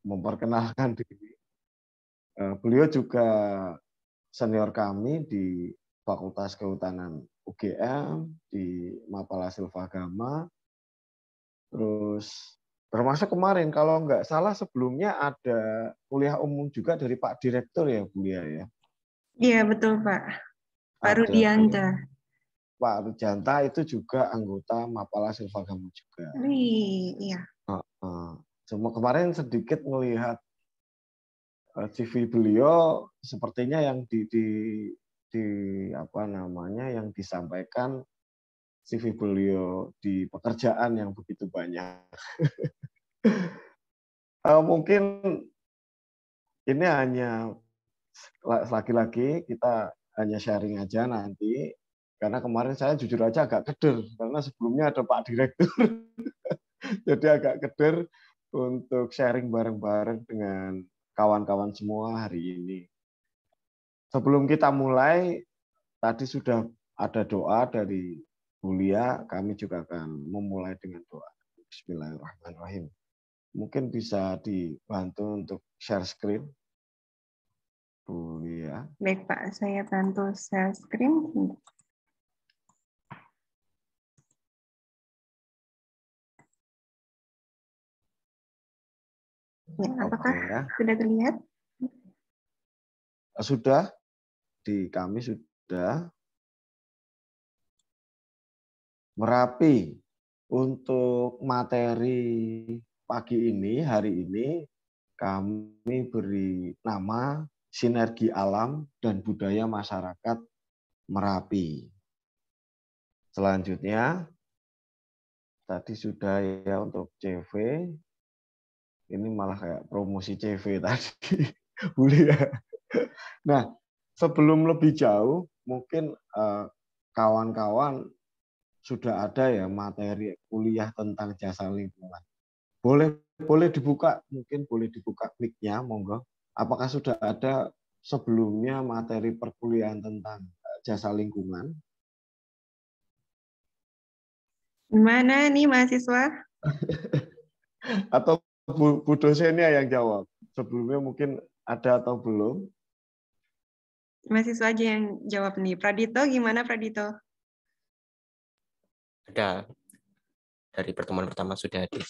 memperkenalkan diri. Beliau juga senior kami di Fakultas Kehutanan UGM, di Mapala Silvagama. Terus termasuk kemarin kalau nggak salah sebelumnya ada kuliah umum juga dari Pak Direktur ya Bu Lia ya. Iya betul Pak. Pak Ada Rudianta. Pak Rujanta itu juga anggota Mapala Silvagama juga. Iya. Cuma kemarin sedikit melihat CV beliau, sepertinya yang apa namanya yang disampaikan CV beliau di pekerjaan yang begitu banyak. Mungkin ini hanya lagi-lagi kita hanya sharing aja nanti, karena kemarin saya jujur aja agak keder karena sebelumnya ada Pak Direktur. Jadi agak keder untuk sharing bareng-bareng dengan kawan-kawan semua hari ini. Sebelum kita mulai, tadi sudah ada doa dari Bu Lia, kami juga akan memulai dengan doa. Bismillahirrahmanirrahim. Mungkin bisa dibantu untuk share screen, Bu Lia. Baik Pak, saya bantu share screen. Ya, apakah sudah terlihat? Sudah, di kami sudah. Merapi, untuk materi pagi ini, hari ini, kami beri nama Sinergi Alam dan Budaya Masyarakat Merapi. Selanjutnya, tadi sudah ya untuk CV, ini malah kayak promosi CV tadi, Bu Lia. Nah, sebelum lebih jauh, mungkin kawan-kawan sudah ada ya materi kuliah tentang jasa lingkungan. Boleh dibuka, mungkin boleh dibuka mic-nya, monggo. Apakah sudah ada sebelumnya materi perkuliahan tentang jasa lingkungan? Gimana nih mahasiswa? Atau Bu dosennya yang jawab? Sebelumnya mungkin ada atau belum? Mahasiswa aja yang jawab nih. Pradito, gimana Pradito? Ada. Dari pertemuan pertama sudah ada.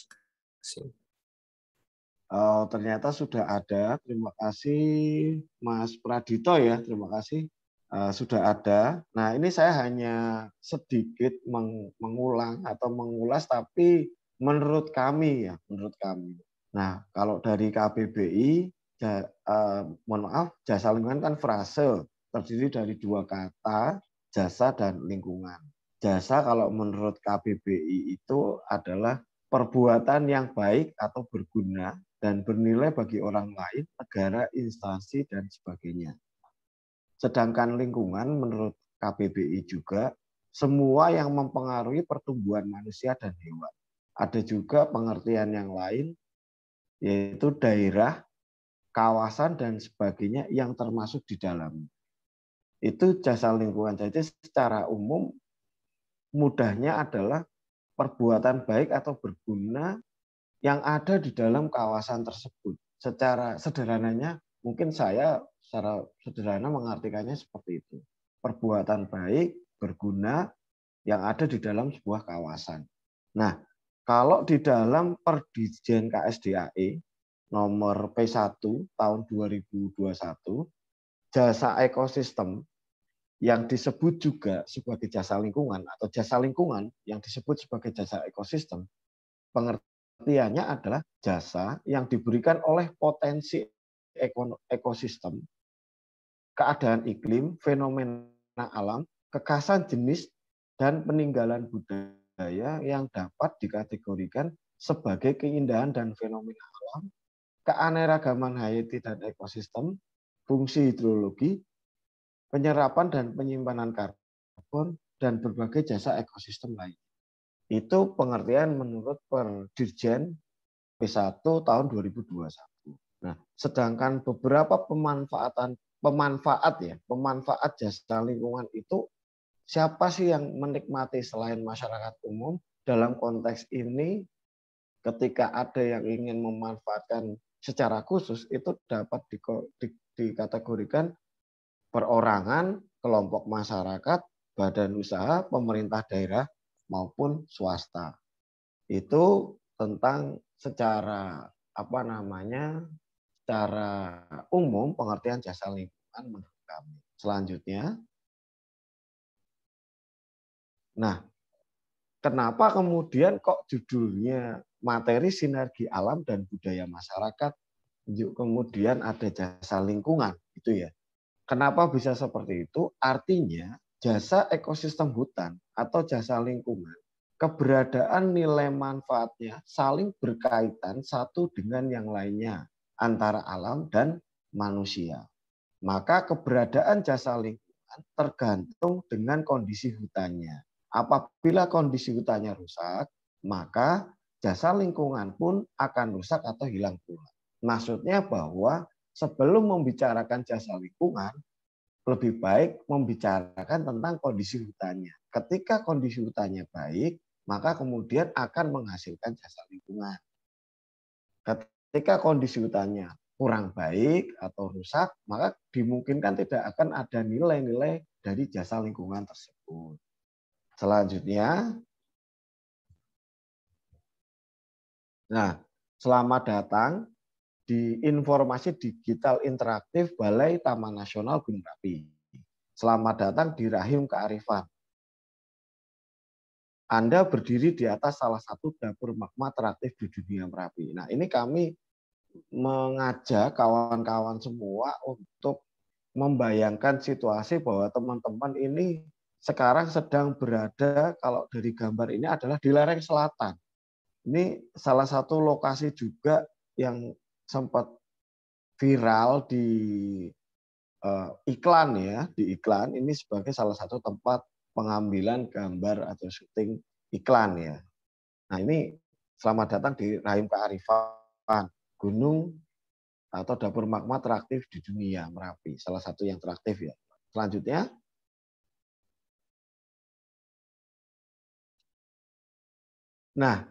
Ternyata sudah ada. Terima kasih Mas Pradito ya. Terima kasih. Sudah ada. Nah ini saya hanya sedikit mengulang atau mengulas, tapi menurut kami ya, menurut kami. Nah kalau dari KBBI, mohon maaf, jasa lingkungan kan frase terdiri dari dua kata, jasa dan lingkungan. Jasa kalau menurut KBBI itu adalah perbuatan yang baik atau berguna dan bernilai bagi orang lain, negara, instansi, dan sebagainya. Sedangkan lingkungan menurut KBBI juga semua yang mempengaruhi pertumbuhan manusia dan hewan. Ada juga pengertian yang lain, yaitu daerah, kawasan, dan sebagainya yang termasuk di dalamnya. Itu jasa lingkungan. Jadi secara umum mudahnya adalah perbuatan baik atau berguna yang ada di dalam kawasan tersebut. Secara sederhananya, mungkin saya secara sederhana mengartikannya seperti itu. Perbuatan baik, berguna, yang ada di dalam sebuah kawasan. Nah, kalau di dalam Perdijen KSDAE nomor P1 tahun 2021, jasa ekosistem yang disebut juga sebagai jasa lingkungan atau jasa lingkungan yang disebut sebagai jasa ekosistem, pengertiannya adalah jasa yang diberikan oleh potensi ekosistem, keadaan iklim, fenomena alam, kekhasan jenis, dan peninggalan budaya yang dapat dikategorikan sebagai keindahan dan fenomena alam, keanekaragaman hayati dan ekosistem, fungsi hidrologi, penyerapan dan penyimpanan karbon, dan berbagai jasa ekosistem lain. Itu pengertian menurut Perdirjen P1 tahun 2021. Nah, sedangkan beberapa pemanfaat jasa lingkungan itu siapa sih yang menikmati selain masyarakat umum? Dalam konteks ini, ketika ada yang ingin memanfaatkan secara khusus itu dapat dikategorikan perorangan, kelompok masyarakat, badan usaha, pemerintah daerah maupun swasta. Itu tentang secara secara umum pengertian jasa lingkungan menurut kami. Selanjutnya, nah, kenapa kemudian kok judulnya materi sinergi alam dan budaya masyarakat, kemudian ada jasa lingkungan, gitu ya. Kenapa bisa seperti itu? Artinya jasa ekosistem hutan atau jasa lingkungan, keberadaan nilai manfaatnya saling berkaitan satu dengan yang lainnya antara alam dan manusia. Maka keberadaan jasa lingkungan tergantung dengan kondisi hutannya. Apabila kondisi hutannya rusak, maka jasa lingkungan pun akan rusak atau hilang pula. Maksudnya bahwa sebelum membicarakan jasa lingkungan, lebih baik membicarakan tentang kondisi hutannya. Ketika kondisi hutannya baik, maka kemudian akan menghasilkan jasa lingkungan. Ketika kondisi hutannya kurang baik atau rusak, maka dimungkinkan tidak akan ada nilai-nilai dari jasa lingkungan tersebut. Selanjutnya, nah, selamat datang di informasi digital interaktif Balai Taman Nasional Gunung Merapi. Selamat datang di Rahim Kearifan. Anda berdiri di atas salah satu dapur magma teraktif di dunia Merapi. Nah, ini kami mengajak kawan-kawan semua untuk membayangkan situasi bahwa teman-teman ini sekarang sedang berada, kalau dari gambar ini adalah di lereng selatan. Ini salah satu lokasi juga yang sempat viral di iklan ya, di iklan ini sebagai salah satu tempat pengambilan gambar atau syuting iklan ya. Nah, ini selamat datang di Rahim Kearifan, gunung atau dapur magma teraktif di dunia Merapi, salah satu yang teraktif ya. Selanjutnya, nah,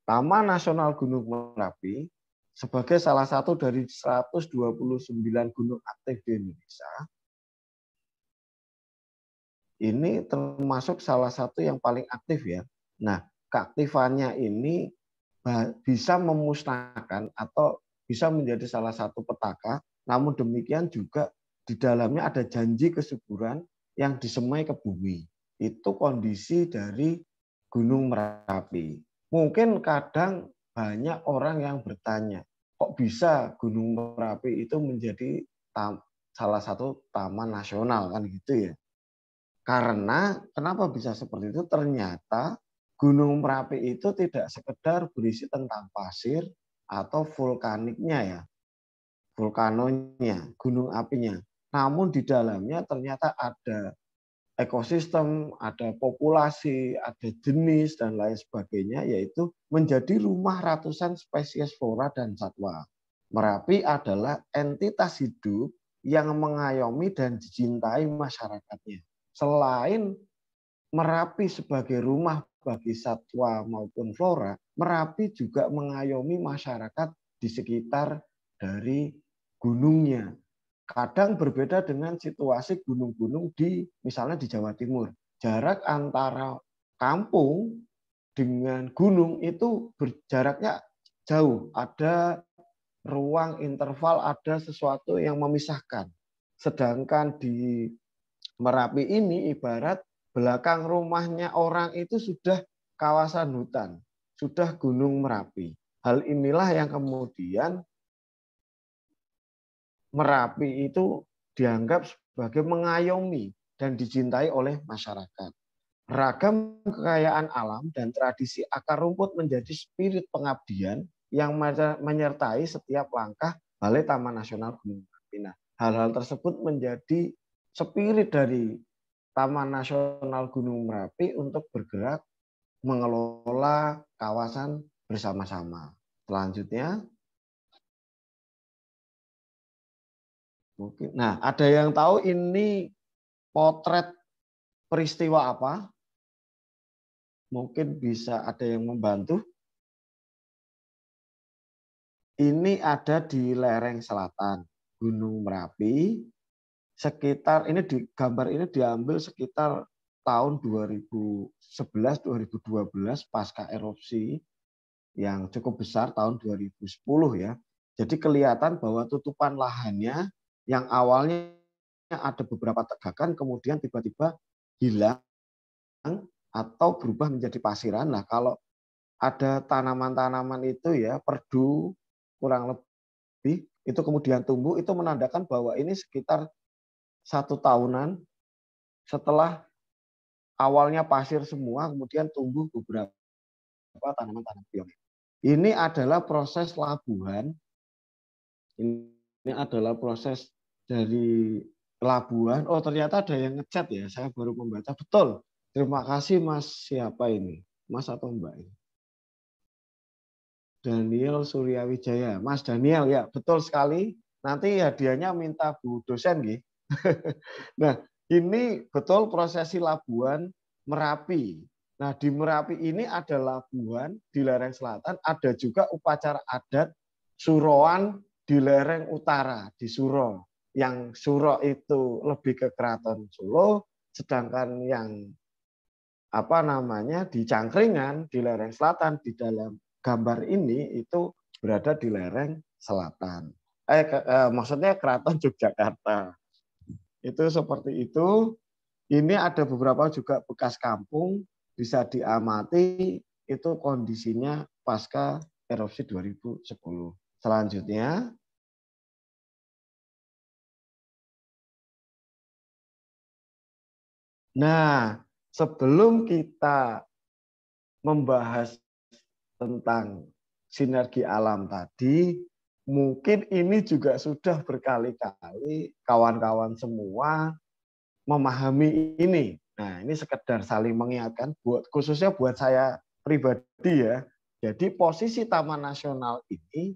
Taman Nasional Gunung Merapi sebagai salah satu dari 129 gunung aktif di Indonesia, ini termasuk salah satu yang paling aktif ya. Nah, keaktifannya ini bisa memusnahkan atau bisa menjadi salah satu petaka, namun demikian juga di dalamnya ada janji kesuburan yang disemai ke bumi. Itu kondisi dari Gunung Merapi. Mungkin kadang banyak orang yang bertanya, kok bisa Gunung Merapi itu menjadi salah satu taman nasional kan gitu ya. Karena kenapa bisa seperti itu? Ternyata Gunung Merapi itu tidak sekedar berisi tentang pasir atau vulkaniknya ya, vulkanonya, gunung apinya. Namun di dalamnya ternyata ada ekosistem, ada populasi, ada jenis, dan lain sebagainya, yaitu menjadi rumah ratusan spesies flora dan satwa. Merapi adalah entitas hidup yang mengayomi dan dicintai masyarakatnya. Selain Merapi sebagai rumah bagi satwa maupun flora, Merapi juga mengayomi masyarakat di sekitar dari gunungnya. Kadang berbeda dengan situasi gunung-gunung di misalnya di Jawa Timur. Jarak antara kampung dengan gunung itu jaraknya jauh. Ada ruang interval, ada sesuatu yang memisahkan. Sedangkan di Merapi ini ibarat belakang rumahnya orang itu sudah kawasan hutan, sudah Gunung Merapi. Hal inilah yang kemudian Merapi itu dianggap sebagai mengayomi dan dicintai oleh masyarakat. Ragam kekayaan alam dan tradisi akar rumput menjadi spirit pengabdian yang menyertai setiap langkah Balai Taman Nasional Gunung Merapi. Nah, hal-hal tersebut menjadi spirit dari Taman Nasional Gunung Merapi untuk bergerak mengelola kawasan bersama-sama. Selanjutnya, mungkin, nah ada yang tahu ini potret peristiwa apa? Mungkin bisa ada yang membantu. ini ada di lereng selatan Gunung Merapi. Sekitar ini di gambar ini diambil sekitar tahun 2011-2012 pasca erupsi yang cukup besar tahun 2010 ya. Jadi kelihatan bahwa tutupan lahannya yang awalnya ada beberapa tegakan kemudian tiba-tiba hilang atau berubah menjadi pasiran. Nah, kalau ada tanaman-tanaman itu ya, perdu kurang lebih itu kemudian tumbuh, itu menandakan bahwa ini sekitar 1 tahunan setelah awalnya pasir semua, kemudian tumbuh beberapa tanaman-tanaman biongit. Ini adalah proses labuhan. Ini adalah proses dari labuhan. Oh, ternyata ada yang ngechat ya. Saya baru membaca. Betul. Terima kasih Mas. Siapa ini? Mas atau Mbak ini? Daniel Suryawijaya. Mas Daniel ya, betul sekali. Nanti hadiahnya minta Bu dosen gitu. Nah, ini betul prosesi labuhan Merapi. Nah, di Merapi ini ada labuhan di lereng selatan, ada juga upacara adat Suroan di lereng utara, di Suro. Yang Suro itu lebih ke Keraton Solo, sedangkan yang di Cangkringan di lereng selatan di dalam gambar ini itu berada di lereng selatan. Maksudnya Keraton Yogyakarta. Itu seperti itu. Ini ada beberapa juga bekas kampung bisa diamati itu kondisinya pasca erupsi 2010. Selanjutnya, nah sebelum kita membahas tentang sinergi alam tadi, mungkin ini juga sudah berkali-kali kawan-kawan semua memahami ini. Nah, ini sekedar saling mengingatkan, khususnya buat saya pribadi ya. Jadi posisi Taman Nasional ini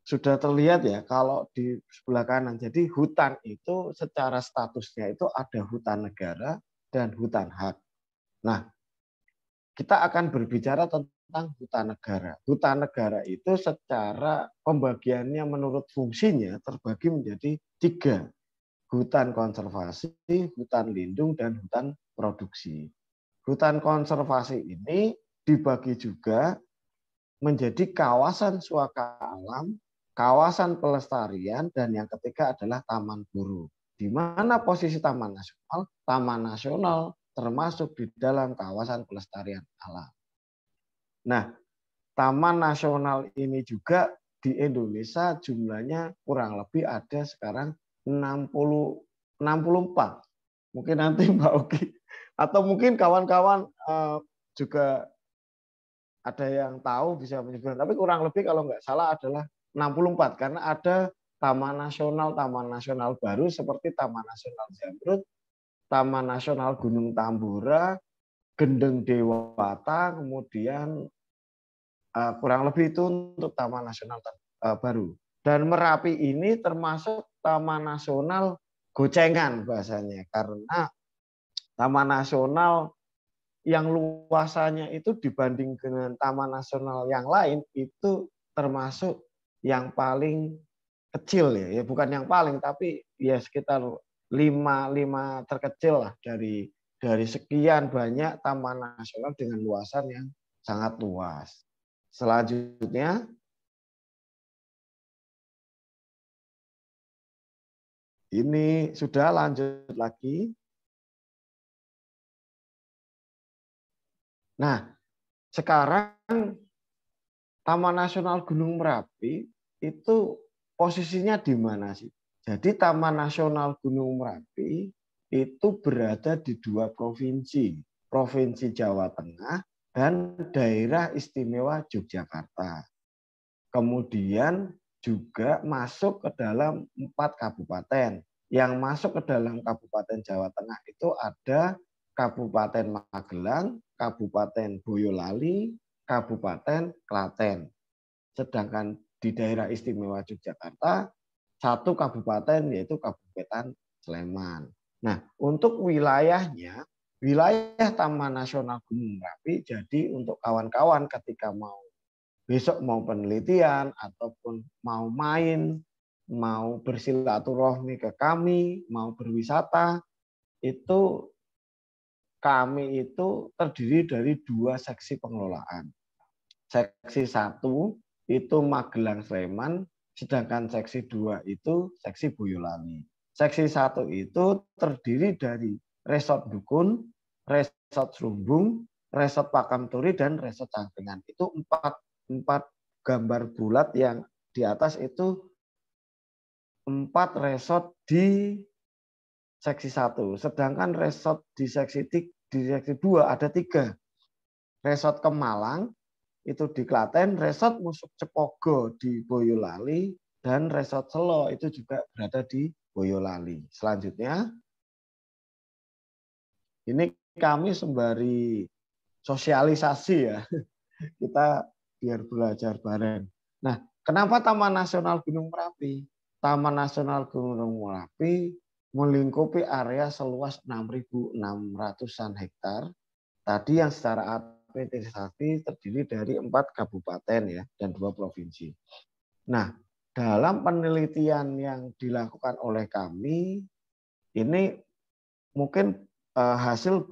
sudah terlihat ya kalau di sebelah kanan. Jadi hutan itu secara statusnya itu ada hutan negara dan hutan hak. Nah, kita akan berbicara tentang hutan negara. Hutan negara itu secara pembagiannya menurut fungsinya terbagi menjadi 3. Hutan konservasi, hutan lindung, dan hutan produksi. Hutan konservasi ini dibagi juga menjadi kawasan suaka alam, kawasan pelestarian, dan yang ketiga adalah taman guru. Di mana posisi Taman Nasional? Taman Nasional termasuk di dalam kawasan pelestarian alam. Nah, Taman Nasional ini juga di Indonesia jumlahnya kurang lebih ada sekarang 64. Mungkin nanti Mbak Oki atau mungkin kawan-kawan juga ada yang tahu bisa menyebutkan. Tapi kurang lebih kalau nggak salah adalah 64 karena ada taman nasional baru seperti Taman Nasional Zamrud, Taman Nasional Gunung Tambora, Gendeng Dewata, kemudian kurang lebih itu untuk Taman Nasional baru. Dan Merapi ini termasuk Taman Nasional gocengan bahasanya karena Taman Nasional yang luasannya itu dibanding dengan Taman Nasional yang lain itu termasuk yang paling kecil ya, bukan yang paling tapi ya sekitar 5 terkecil lah dari sekian banyak taman nasional dengan luasan yang sangat luas. Selanjutnya, ini sudah lanjut lagi. Nah, sekarang Taman Nasional Gunung Merapi itu posisinya di mana sih? Jadi Taman Nasional Gunung Merapi itu berada di 2 provinsi, Provinsi Jawa Tengah dan Daerah Istimewa Yogyakarta. Kemudian juga masuk ke dalam 4 kabupaten. Yang masuk ke dalam Kabupaten Jawa Tengah itu ada Kabupaten Magelang, Kabupaten Boyolali, Kabupaten Klaten. Sedangkan di daerah istimewa Yogyakarta, 1 kabupaten yaitu Kabupaten Sleman. Nah, untuk wilayahnya, wilayah Taman Nasional Gunung Merapi, jadi untuk kawan-kawan ketika mau besok mau penelitian ataupun mau main, mau bersilaturahmi ke kami, mau berwisata, itu kami itu terdiri dari 2 seksi pengelolaan. Seksi 1 itu Magelang Sleman, sedangkan seksi 2 itu seksi Boyolali. Seksi 1 itu terdiri dari Resort Dukun, Resort Serumbung, Resort Pakamturi, dan Resort Cangkringan. Itu empat gambar bulat yang di atas itu 4 resort di seksi 1. Sedangkan resort di seksi 2 ada 3. Resort Kemalang itu di Klaten, Resort Musuk Cepogo di Boyolali, dan Resort Selo itu juga berada di Boyolali. Selanjutnya, ini kami sembari sosialisasi ya, kita biar belajar bareng. Nah, kenapa Taman Nasional Gunung Merapi? Taman Nasional Gunung Merapi melingkupi area seluas 6.600-an hektar. Tadi yang secara administrasi terdiri dari 4 kabupaten ya dan 2 provinsi. Nah, dalam penelitian yang dilakukan oleh kami ini mungkin hasil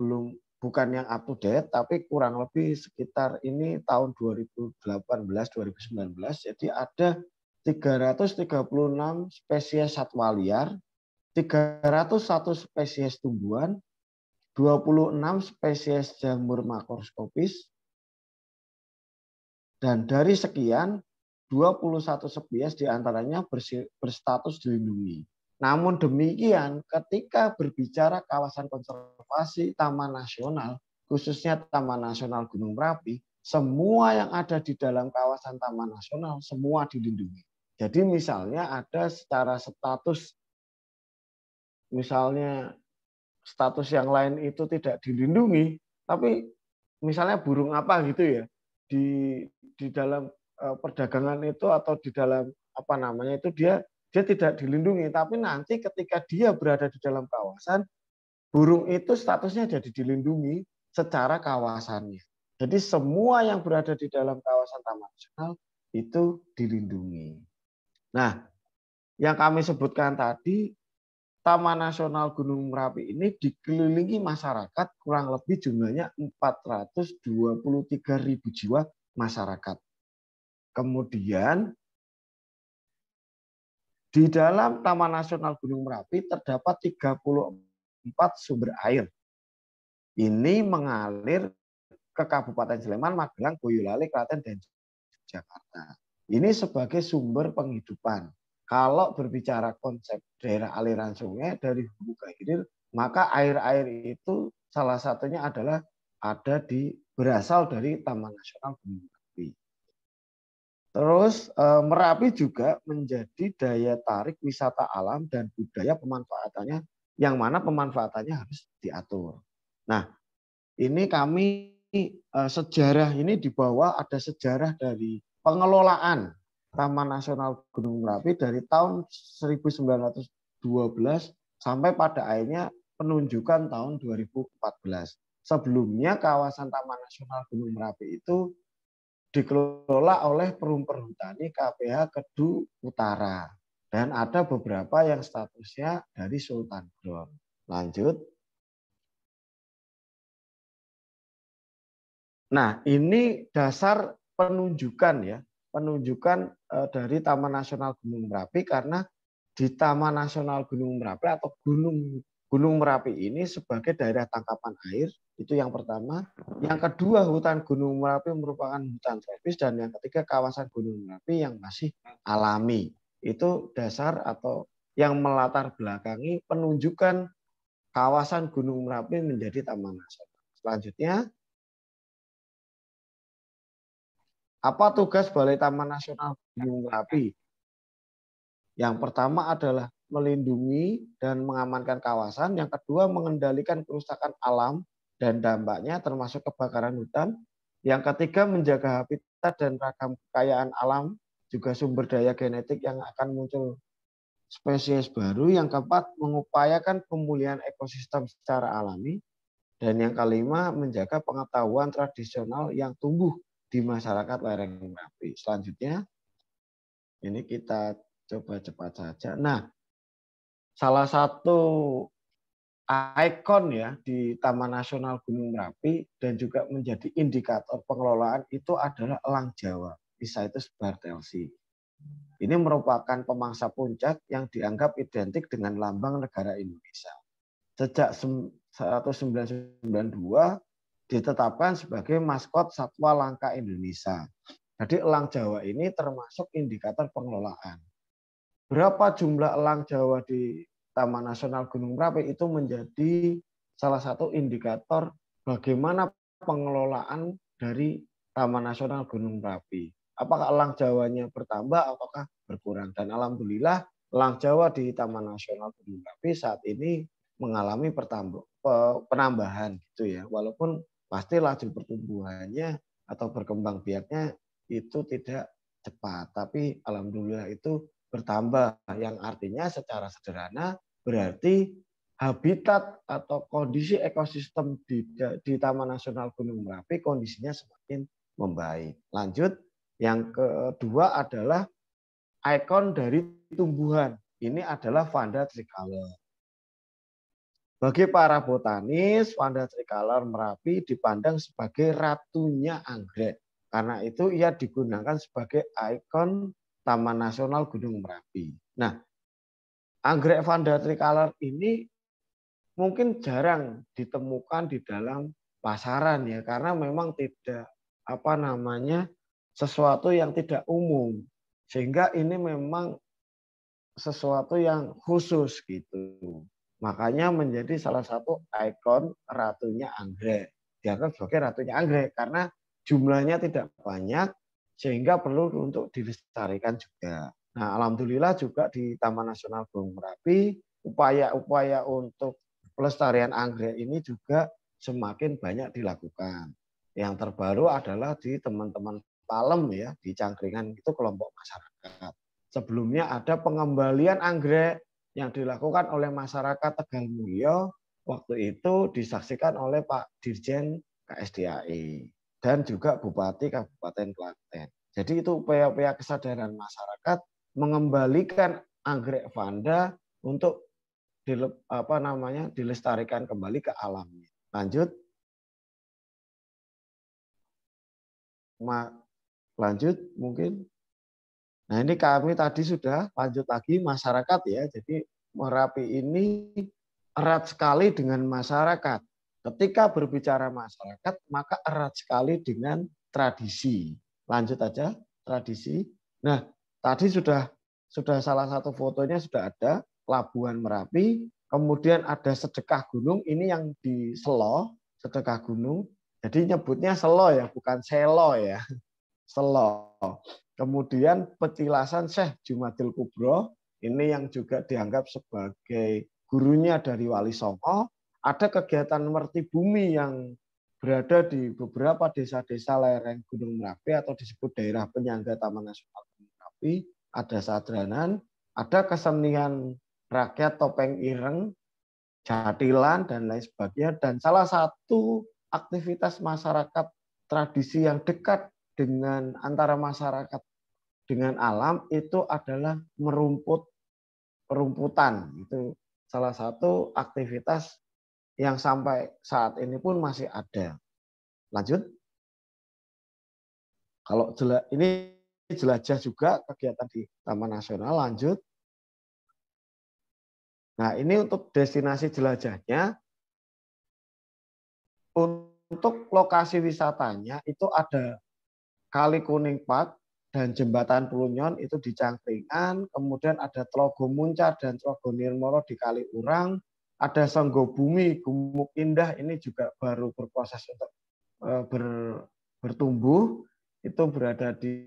bukan yang up to date, tapi kurang lebih sekitar ini tahun 2018-2019. Jadi ada 336 spesies satwa liar, 301 spesies tumbuhan, 26 spesies jamur makroskopis, dan dari sekian 21 spesies diantaranya berstatus dilindungi. Namun demikian, ketika berbicara kawasan konservasi Taman Nasional, khususnya Taman Nasional Gunung Merapi, semua yang ada di dalam kawasan Taman Nasional semua dilindungi. Jadi misalnya ada secara status, misalnya status yang lain itu tidak dilindungi, tapi misalnya burung apa gitu ya, di dalam perdagangan itu atau di dalam apa namanya itu dia tidak dilindungi, tapi nanti ketika dia berada di dalam kawasan, burung itu statusnya jadi dilindungi secara kawasannya. Jadi semua yang berada di dalam kawasan Taman Nasional itu dilindungi. Nah, yang kami sebutkan tadi, Taman Nasional Gunung Merapi ini dikelilingi masyarakat kurang lebih jumlahnya 423.000 jiwa masyarakat. Kemudian di dalam Taman Nasional Gunung Merapi terdapat 34 sumber air. Ini mengalir ke Kabupaten Sleman, Magelang, Boyolali, Klaten, dan Jakarta. Ini sebagai sumber penghidupan. Kalau berbicara konsep daerah aliran sungai dari hulu ke hilir, maka air-air itu salah satunya adalah berasal dari Taman Nasional Gunung Merapi. Terus Merapi juga menjadi daya tarik wisata alam dan budaya pemanfaatannya, yang mana pemanfaatannya harus diatur. Nah, ini kami sejarah ini di bawah ada sejarah dari pengelolaan Taman Nasional Gunung Merapi dari tahun 1912 sampai pada akhirnya penunjukan tahun 2014. Sebelumnya kawasan Taman Nasional Gunung Merapi itu dikelola oleh Perum Perhutani KPH Kedu Utara. Dan ada beberapa yang statusnya dari Sultan Ground. Lanjut. Nah, ini dasar penunjukan ya, penunjukan dari Taman Nasional Gunung Merapi, karena di Taman Nasional Gunung Merapi atau Gunung Merapi ini sebagai daerah tangkapan air, itu yang pertama. Yang kedua, hutan Gunung Merapi merupakan hutan tropis, dan yang ketiga kawasan Gunung Merapi yang masih alami. Itu dasar atau yang melatar belakangi penunjukan kawasan Gunung Merapi menjadi Taman Nasional. Selanjutnya, apa tugas Balai Taman Nasional Gunung Merapi? Yang pertama adalah melindungi dan mengamankan kawasan. Yang kedua, mengendalikan kerusakan alam dan dampaknya termasuk kebakaran hutan. Yang ketiga, menjaga habitat dan ragam kekayaan alam, juga sumber daya genetik yang akan muncul spesies baru. Yang keempat, mengupayakan pemulihan ekosistem secara alami. Dan yang kelima, menjaga pengetahuan tradisional yang tumbuh di masyarakat lereng Merapi. Selanjutnya, ini kita coba cepat saja. Nah, salah satu ikon ya di Taman Nasional Gunung Merapi dan juga menjadi indikator pengelolaan itu adalah elang Jawa, Pisaitus bartelsi. Ini merupakan pemangsa puncak yang dianggap identik dengan lambang negara Indonesia. Sejak 1992 ditetapkan sebagai maskot Satwa Langka Indonesia. Jadi elang Jawa ini termasuk indikator pengelolaan. Berapa jumlah elang Jawa di Taman Nasional Gunung Merapi itu menjadi salah satu indikator bagaimana pengelolaan dari Taman Nasional Gunung Merapi. Apakah elang Jawanya bertambah ataukah berkurang? Dan alhamdulillah elang Jawa di Taman Nasional Gunung Merapi saat ini mengalami penambahan gitu ya. Walaupun pasti laju pertumbuhannya atau berkembang biaknya itu tidak cepat, tapi alhamdulillah itu bertambah, yang artinya secara sederhana berarti habitat atau kondisi ekosistem di Taman Nasional Gunung Merapi kondisinya semakin membaik. Lanjut, yang kedua adalah ikon dari tumbuhan. Ini adalah Vanda tricolor. Bagi para botanis, Vanda tricolor Merapi dipandang sebagai ratunya anggrek. Karena itu ia digunakan sebagai ikon Taman Nasional Gunung Merapi. Nah, anggrek Vanda tricolor ini mungkin jarang ditemukan di dalam pasaran ya, karena memang tidak sesuatu yang tidak umum, sehingga ini memang sesuatu yang khusus gitu. Makanya menjadi salah satu ikon ratunya anggrek, dianggap sebagai ratunya anggrek karena jumlahnya tidak banyak sehingga perlu untuk dilestarikan juga. Nah, alhamdulillah juga di Taman Nasional Gunung Merapi upaya-upaya untuk pelestarian anggrek ini juga semakin banyak dilakukan. Yang terbaru adalah di teman-teman Palem ya, di Cangkringan itu kelompok masyarakat. Sebelumnya ada pengembalian anggrek yang dilakukan oleh masyarakat Tegal Mulyo, waktu itu disaksikan oleh Pak Dirjen KSDAI dan juga Bupati Kabupaten Klaten. Jadi itu upaya-upaya kesadaran masyarakat mengembalikan anggrek Vanda untuk dilestarikan kembali ke alamnya. Lanjut. Lanjut mungkin. Nah, ini kami tadi sudah lanjut lagi masyarakat ya. Jadi Merapi ini erat sekali dengan masyarakat. Ketika berbicara masyarakat, maka erat sekali dengan tradisi. Lanjut aja, tradisi. Nah, tadi sudah salah satu fotonya sudah ada, Pelabuhan Merapi. Kemudian ada sedekah gunung, ini yang di Selo, sedekah gunung. Jadi nyebutnya Selo ya, bukan Selo ya. Selo. Kemudian petilasan Syekh Jumadil Kubro, ini yang juga dianggap sebagai gurunya dari Wali Songo. Ada kegiatan merti bumi yang berada di beberapa desa-desa lereng Gunung Merapi atau disebut daerah penyangga Taman Nasional Gunung Merapi. Ada sadranan, ada kesenian rakyat topeng ireng, jatilan, dan lain sebagainya. Dan salah satu aktivitas masyarakat tradisi yang dekat dengan antara masyarakat dengan alam itu adalah perumputan. Itu salah satu aktivitas yang sampai saat ini pun masih ada. Lanjut. Kalau ini jelajah juga kegiatan di Taman Nasional. Lanjut. Nah, ini untuk destinasi jelajahnya. Untuk lokasi wisatanya itu ada Kali Kuning Park dan Jembatan Plunyon itu di Cangkringan, kemudian ada Tlogo Muncar dan Tlogo Nirmoro di Kaliurang, ada Senggo Bumi, Gumuk Indah ini juga baru berproses untuk bertumbuh, itu berada di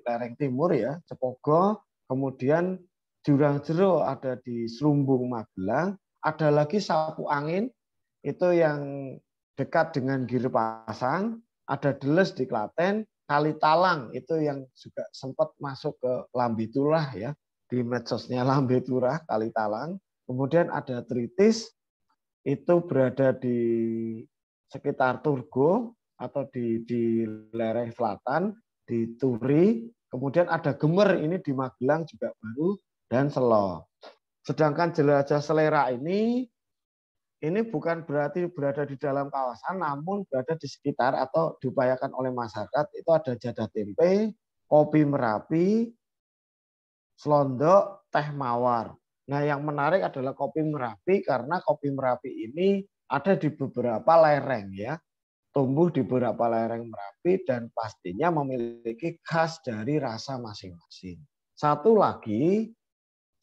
lereng timur ya, Cepogo, kemudian Jurang Jero ada di Serumbung Magelang, ada lagi Sapu Angin itu yang dekat dengan Giripasang, ada Deles di Klaten, Kali Talang itu yang juga sempat masuk ke Lambe Turah ya, di medsosnya Lambe Turah, Kali Talang. Kemudian ada Tritis itu berada di sekitar Turgo, atau di lereng selatan, di Turi, kemudian ada Gemer ini di Magelang juga baru, dan Selo. Sedangkan jelajah selera ini bukan berarti berada di dalam kawasan, namun berada di sekitar atau diupayakan oleh masyarakat. Itu ada jadah tempe, kopi Merapi, selondok, teh mawar. Nah, yang menarik adalah kopi Merapi karena kopi Merapi ini ada di beberapa lereng ya. Tumbuh di beberapa lereng Merapi dan pastinya memiliki khas dari rasa masing-masing. Satu lagi,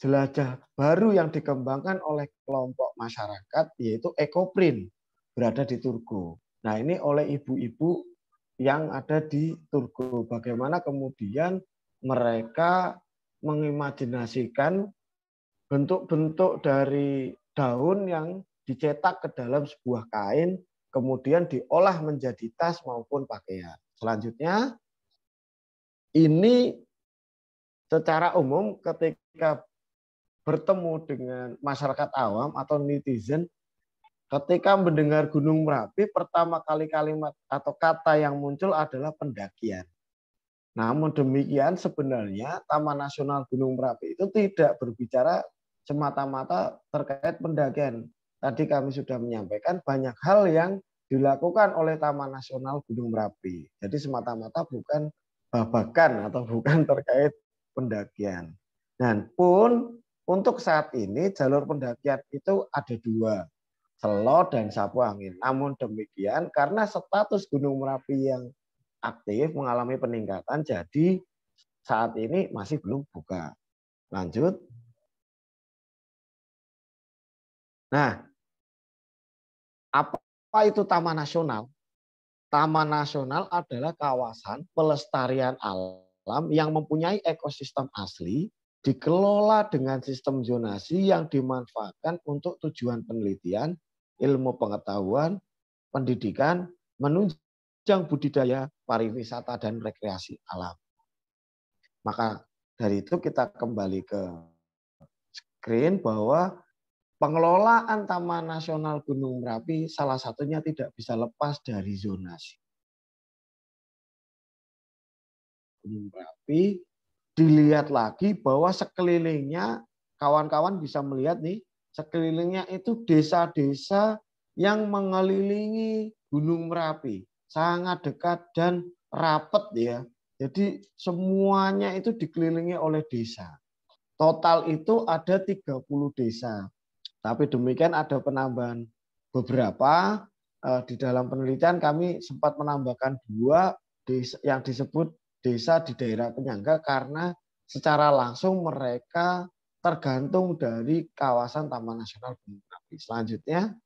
jelajah baru yang dikembangkan oleh kelompok masyarakat yaitu ekoprint berada di Turgo. Nah, ini oleh ibu-ibu yang ada di Turgo. Bagaimana kemudian mereka mengimajinasikan bentuk-bentuk dari daun yang dicetak ke dalam sebuah kain, kemudian diolah menjadi tas maupun pakaian. Selanjutnya, ini secara umum ketika bertemu dengan masyarakat awam atau netizen, ketika mendengar Gunung Merapi, pertama kali kalimat atau kata yang muncul adalah pendakian. Namun demikian sebenarnya Taman Nasional Gunung Merapi itu tidak berbicara semata-mata terkait pendakian. Tadi kami sudah menyampaikan banyak hal yang dilakukan oleh Taman Nasional Gunung Merapi. Jadi semata-mata bukan babakan atau bukan terkait pendakian. Dan pun untuk saat ini jalur pendakian itu ada dua, Selo dan Sapu Angin. Namun demikian karena status Gunung Merapi yang aktif mengalami peningkatan, jadi saat ini masih belum buka. Lanjut. Nah, apa itu Taman Nasional? Taman Nasional adalah kawasan pelestarian alam yang mempunyai ekosistem asli, dikelola dengan sistem zonasi yang dimanfaatkan untuk tujuan penelitian, ilmu pengetahuan, pendidikan, menunjang budidaya, pariwisata, dan rekreasi alam. Maka dari itu kita kembali ke screen bahwa pengelolaan Taman Nasional Gunung Merapi salah satunya tidak bisa lepas dari zonasi. Gunung Merapi dilihat lagi bahwa sekelilingnya, kawan-kawan bisa melihat nih, sekelilingnya itu desa-desa yang mengelilingi Gunung Merapi, sangat dekat dan rapat ya. Jadi semuanya itu dikelilingi oleh desa. Total itu ada 30 desa. Tapi demikian ada penambahan beberapa. Di dalam penelitian kami sempat menambahkan 2 desa yang disebut desa di daerah penyangga karena secara langsung mereka tergantung dari kawasan Taman Nasional Gunung Merapi. Selanjutnya,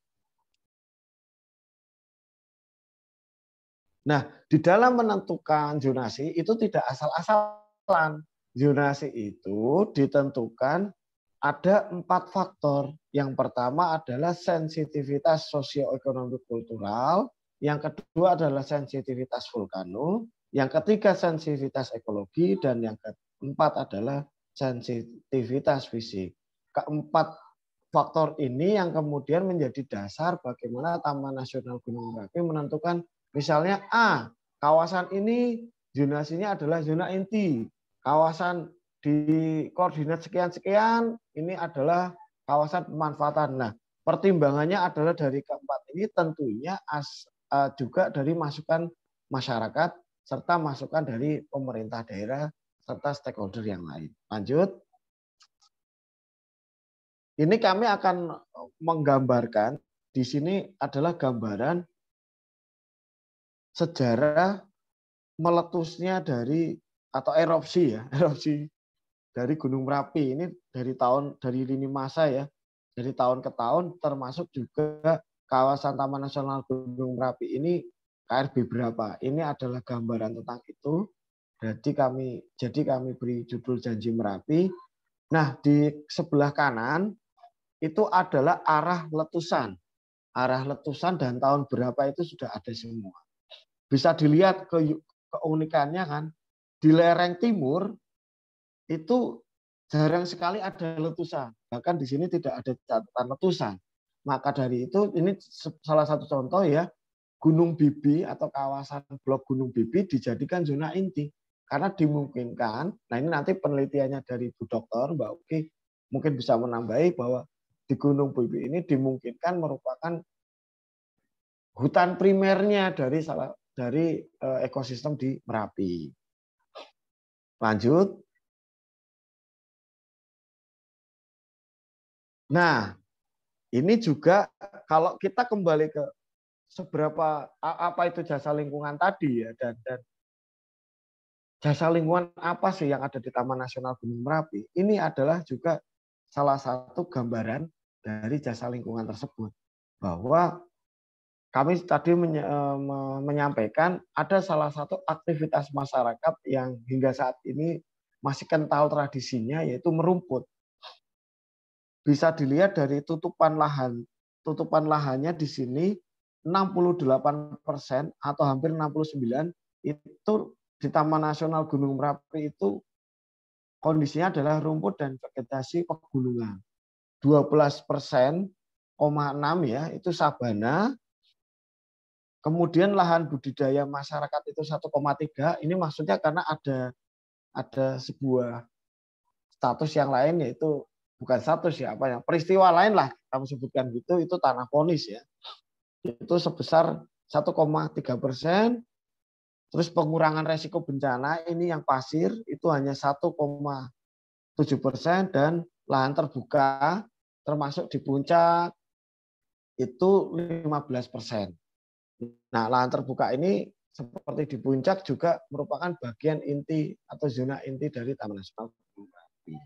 nah di dalam menentukan zonasi itu tidak asal-asalan. Zonasi itu ditentukan ada 4 faktor. Yang pertama adalah sensitivitas sosioekonomi kultural, yang kedua adalah sensitivitas vulkano, yang ketiga sensitivitas ekologi, dan yang keempat adalah sensitivitas fisik. Keempat faktor ini yang kemudian menjadi dasar bagaimana Taman Nasional Gunung Merapi menentukan misalnya A, kawasan ini zonasinya adalah zona inti, kawasan di koordinat sekian-sekian ini adalah kawasan pemanfaatan. Nah, pertimbangannya adalah dari keempat ini tentunya juga dari masukan masyarakat serta masukan dari pemerintah daerah serta stakeholder yang lain. Lanjut. Ini kami akan menggambarkan, di sini adalah gambaran sejarah meletusnya dari atau erupsi ya, erupsi dari Gunung Merapi ini dari lini masa ya, dari tahun ke tahun, termasuk juga kawasan Taman Nasional Gunung Merapi ini KRB berapa. Ini adalah gambaran tentang itu. Jadi kami beri judul Janji Merapi. Nah, di sebelah kanan itu adalah arah letusan. Arah letusan dan tahun berapa itu sudah ada semua. Bisa dilihat keunikannya kan, di lereng timur itu jarang sekali ada letusan. Bahkan di sini tidak ada catatan letusan. Maka dari itu ini salah satu contoh ya, Gunung Bibi atau kawasan blok Gunung Bibi dijadikan zona inti karena dimungkinkan. Nah ini nanti penelitiannya dari Bu Dokter Mbak Uki mungkin bisa menambahi bahwa di Gunung Bibi ini dimungkinkan merupakan hutan primernya dari ekosistem di Merapi. Lanjut. Nah, ini juga kalau kita kembali ke seberapa apa itu jasa lingkungan tadi ya dan jasa lingkungan apa sih yang ada di Taman Nasional Gunung Merapi? Ini adalah juga salah satu gambaran dari jasa lingkungan tersebut bahwa kami tadi menyampaikan ada salah satu aktivitas masyarakat yang hingga saat ini masih kental tradisinya yaitu merumput. Bisa dilihat dari tutupan lahan. Tutupan lahannya di sini 68% atau hampir 69% itu di Taman Nasional Gunung Merapi itu kondisinya adalah rumput dan vegetasi pegunungan. 12,6% ya itu sabana. Kemudian lahan budidaya masyarakat itu 1,3. Ini maksudnya karena ada sebuah status yang lain yaitu bukan status ya apa ya peristiwa lain lah kami sebutkan gitu itu tanah ponis ya itu sebesar 1,3%. Terus pengurangan resiko bencana ini yang pasir itu hanya 1,7% dan lahan terbuka termasuk di puncak itu 15%. Nah lahan terbuka ini seperti di puncak juga merupakan bagian inti atau zona inti dari Taman Nasional Gunung Merapi.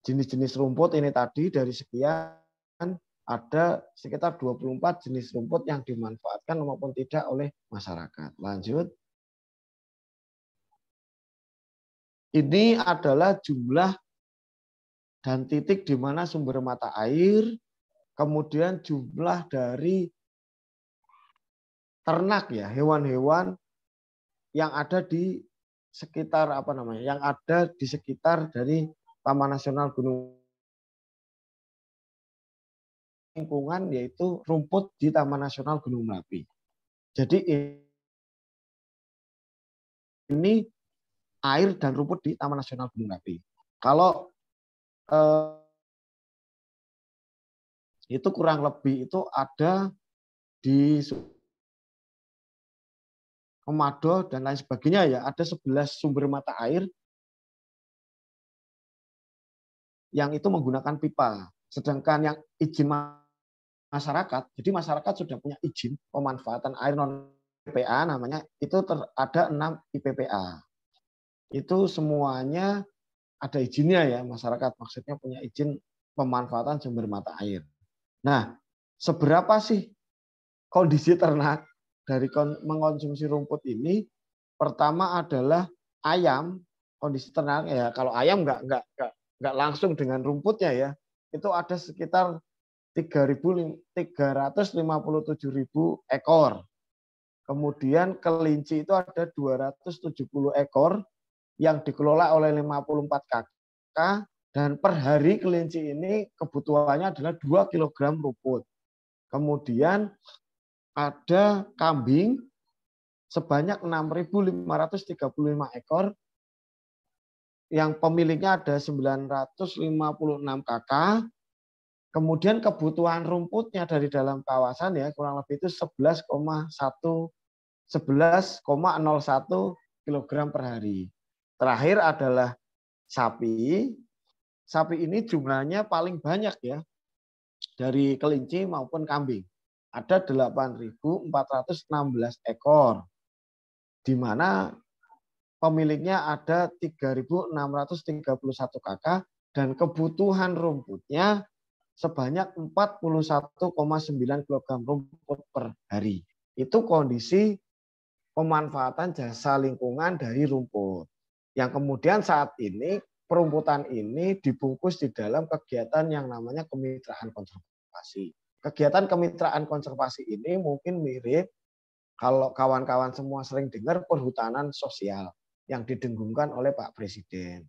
Jenis-jenis rumput ini tadi dari sekian ada sekitar 24 jenis rumput yang dimanfaatkan maupun tidak oleh masyarakat. Lanjut. Ini adalah jumlah dan titik di mana sumber mata air, kemudian jumlah dari ternak ya, hewan-hewan yang ada di sekitar yang ada di sekitar dari Taman Nasional Gunung lingkungan yaitu rumput di Taman Nasional Gunung Merapi. Jadi ini air dan rumput di Taman Nasional Gunung Merapi. Kalau itu kurang lebih itu ada di Komado dan lain sebagainya ya, ada 11 sumber mata air yang itu menggunakan pipa. Sedangkan yang izin masyarakat, jadi masyarakat sudah punya izin pemanfaatan air non PPA namanya, itu ada 6 IPPA. Itu semuanya ada izinnya ya, masyarakat maksudnya punya izin pemanfaatan sumber mata air. Nah, seberapa sih kondisi ternak dari mengkonsumsi rumput ini? Pertama adalah ayam, kondisi ternak ya. Kalau ayam nggak langsung dengan rumputnya ya, itu ada sekitar 357.000 ekor. Kemudian kelinci itu ada 270 ekor yang dikelola oleh 54 kakak dan per hari kelinci ini kebutuhannya adalah 2 kg rumput. Kemudian ada kambing sebanyak 6.535 ekor yang pemiliknya ada 956 kakak. Kemudian kebutuhan rumputnya dari dalam kawasan ya kurang lebih itu 11,01 kg per hari. Terakhir adalah sapi. Sapi ini jumlahnya paling banyak ya dari kelinci maupun kambing. Ada 8.416 ekor, di mana pemiliknya ada 3.631 kakak dan kebutuhan rumputnya sebanyak 41,9 kg rumput per hari. Itu kondisi pemanfaatan jasa lingkungan dari rumput. Yang kemudian saat ini perumputan ini dibungkus di dalam kegiatan yang namanya kemitraan konservasi. Kegiatan kemitraan konservasi ini mungkin mirip kalau kawan-kawan semua sering dengar perhutanan sosial yang didengungkan oleh Pak Presiden.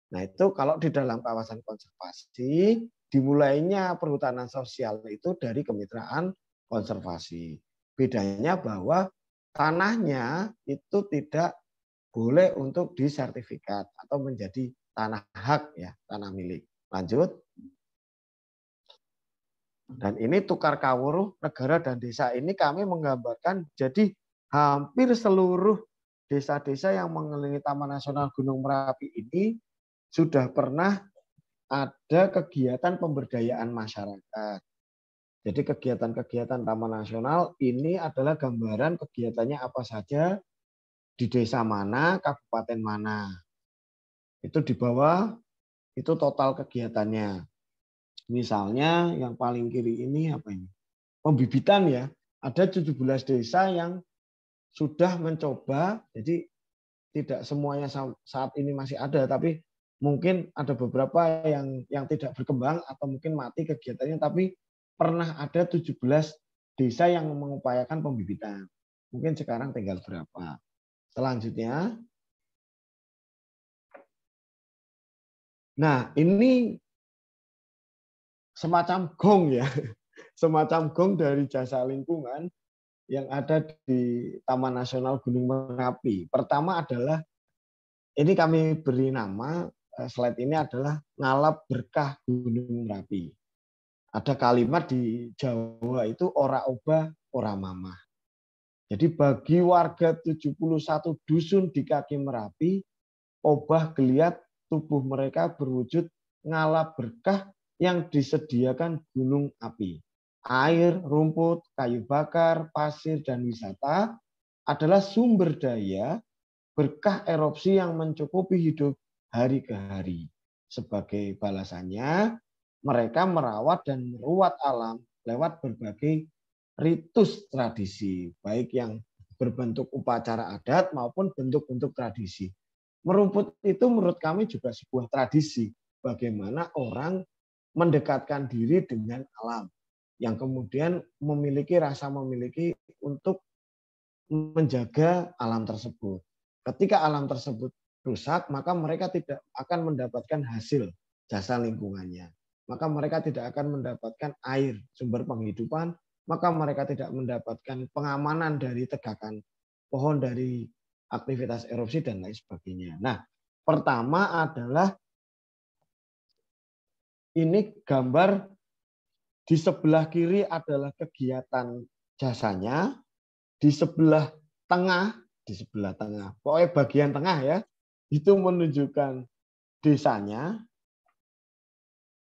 Nah itu kalau di dalam kawasan konservasi dimulainya perhutanan sosial itu dari kemitraan konservasi. Bedanya bahwa tanahnya itu tidak boleh untuk disertifikat atau menjadi tanah hak ya, tanah milik. Lanjut. Dan ini tukar kawruh negara dan desa ini kami menggambarkan jadi hampir seluruh desa-desa yang mengelilingi Taman Nasional Gunung Merapi ini sudah pernah ada kegiatan pemberdayaan masyarakat. Jadi kegiatan-kegiatan Taman Nasional ini adalah gambaran kegiatannya apa saja di desa mana, kabupaten mana. Itu di bawah, itu total kegiatannya. Misalnya yang paling kiri ini apa ini? Pembibitan ya. Ada 17 desa yang sudah mencoba, jadi tidak semuanya saat ini masih ada, tapi mungkin ada beberapa yang tidak berkembang atau mungkin mati kegiatannya, tapi pernah ada 17 desa yang mengupayakan pembibitan. Mungkin sekarang tinggal berapa. Selanjutnya. Nah, ini semacam gong ya. Semacam gong dari jasa lingkungan yang ada di Taman Nasional Gunung Merapi. Pertama adalah, ini kami beri nama, slide ini adalah ngalap berkah Gunung Merapi. Ada kalimat di Jawa itu ora obah, ora mamah. Jadi bagi warga 71 dusun di kaki Merapi, obah geliat tubuh mereka berwujud ngalap berkah yang disediakan gunung api. Air, rumput, kayu bakar, pasir, dan wisata adalah sumber daya berkah erupsi yang mencukupi hidup hari ke hari. Sebagai balasannya, mereka merawat dan meruat alam lewat berbagai ritus tradisi, baik yang berbentuk upacara adat maupun bentuk-bentuk tradisi. Merumput itu menurut kami juga sebuah tradisi, bagaimana orang mendekatkan diri dengan alam, yang kemudian memiliki untuk menjaga alam tersebut. Ketika alam tersebut rusak, maka mereka tidak akan mendapatkan hasil jasa lingkungannya. Maka mereka tidak akan mendapatkan air, sumber penghidupan, maka mereka tidak mendapatkan pengamanan dari tegakan pohon, dari aktivitas erupsi, dan lain sebagainya. Nah, pertama adalah ini gambar di sebelah kiri adalah kegiatan jasanya, di sebelah tengah, pokoknya bagian tengah ya, itu menunjukkan desanya.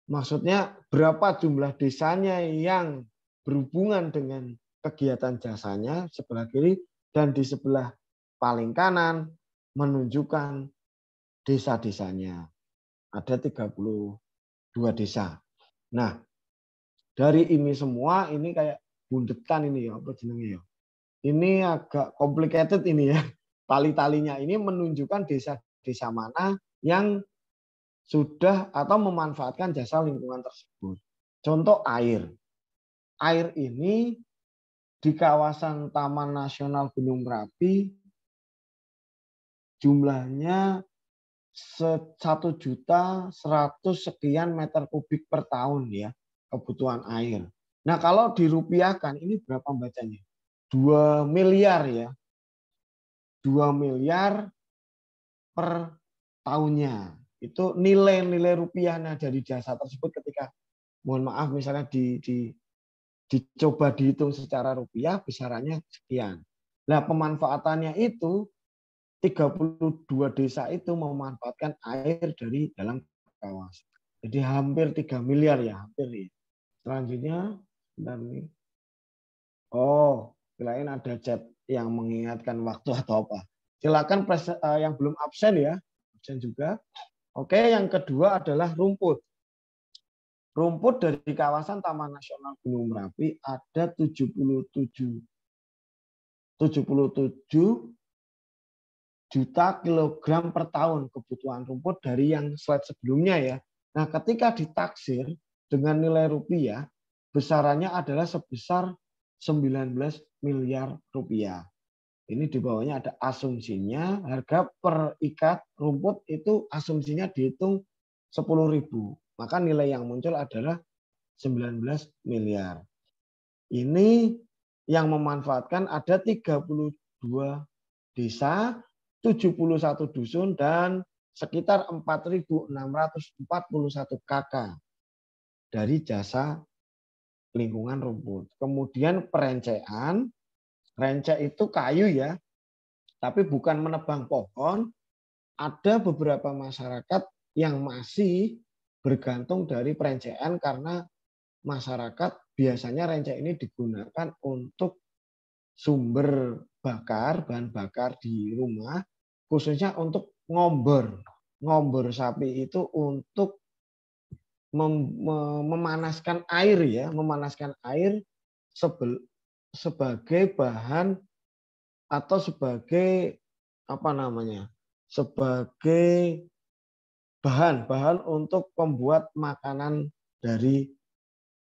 Maksudnya berapa jumlah desanya yang berhubungan dengan kegiatan jasanya sebelah kiri, dan di sebelah paling kanan menunjukkan desa-desanya. Ada 32 desa. Nah, dari ini semua ini kayak bundetan ini ya, apa jenenge ya. Ini agak complicated ini ya. Tali-talinya ini menunjukkan desa-desa mana yang sudah atau memanfaatkan jasa lingkungan tersebut. Contoh air. Air ini di kawasan Taman Nasional Gunung Merapi jumlahnya 1.100.000 sekian meter kubik per tahun ya, kebutuhan air. Nah, kalau dirupiahkan ini berapa bacanya? 2 miliar ya. 2 miliar per tahunnya. Itu nilai-nilai rupiahnya dari jasa tersebut ketika, mohon maaf, misalnya dicoba dihitung secara rupiah, besarannya sekian. Nah, pemanfaatannya itu 32 desa itu memanfaatkan air dari dalam kawasan. Jadi hampir 3 miliar ya, hampir ya. Selanjutnya, bentar nih. Oh, kirain ada chat yang mengingatkan waktu atau apa. Silakan yang belum absen ya, absen juga. Oke, yang kedua adalah rumput. Rumput dari kawasan Taman Nasional Gunung Merapi ada 77 juta kilogram per tahun kebutuhan rumput dari yang slide sebelumnya ya. Nah, ketika ditaksir dengan nilai rupiah, besarannya adalah sebesar 19 miliar rupiah. Ini di bawahnya ada asumsinya, harga per ikat rumput itu asumsinya dihitung 10.000. Maka nilai yang muncul adalah 19 miliar. Ini yang memanfaatkan ada 32 desa, 71 dusun, dan sekitar 4.641 KK dari jasa lingkungan rumput. Kemudian perencean, rencek itu kayu ya, tapi bukan menebang pohon. Ada beberapa masyarakat yang masih bergantung dari perencean karena masyarakat biasanya rencek ini digunakan untuk sumber bakar, bahan bakar di rumah, khususnya untuk ngombor. Ngombor sapi itu untuk memanaskan air ya, memanaskan air sebagai bahan atau sebagai apa namanya? Sebagai bahan untuk membuat makanan dari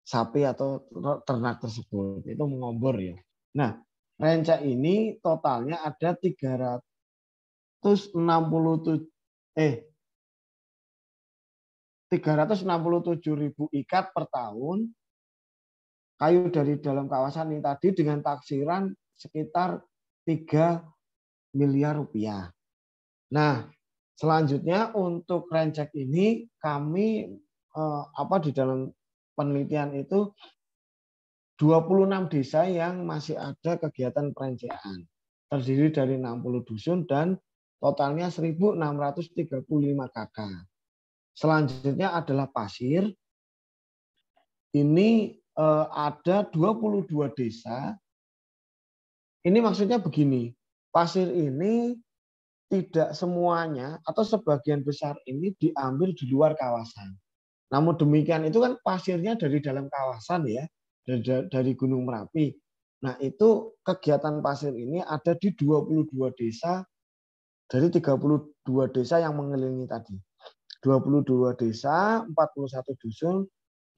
sapi atau ternak tersebut. Itu mengombor ya. Nah, rencek ini totalnya ada 367.000 ikat per tahun kayu dari dalam kawasan ini tadi dengan taksiran sekitar 3 miliar rupiah. Nah, selanjutnya untuk rencek ini kami di dalam penelitian itu 26 desa yang masih ada kegiatan perencekan. Terdiri dari 60 dusun dan totalnya 1.635 KK. Selanjutnya adalah pasir. Ini ada 22 desa. Ini maksudnya begini, pasir ini tidak semuanya atau sebagian besar ini diambil di luar kawasan. Namun demikian itu kan pasirnya dari dalam kawasan ya, dari Gunung Merapi. Nah itu kegiatan pasir ini ada di 22 desa dari 32 desa yang mengelilingi tadi. 22 desa, 41 dusun,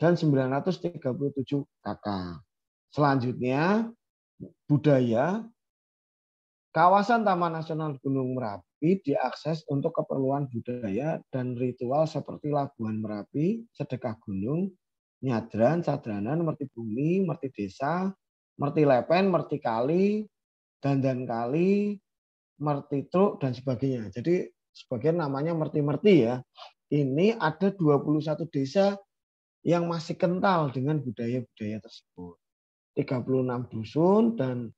dan 937 KK. Selanjutnya budaya. Kawasan Taman Nasional Gunung Merapi diakses untuk keperluan budaya dan ritual seperti Labuhan Merapi, Sedekah Gunung, Nyadran, Sadranan, Merti Bumi, Merti Desa, Merti Lepen, Merti Kali, Dandan Kali, Merti Truk, dan sebagainya. Jadi sebagian namanya Merti-Merti ya. Ini ada 21 desa yang masih kental dengan budaya-budaya tersebut. 36 dusun dan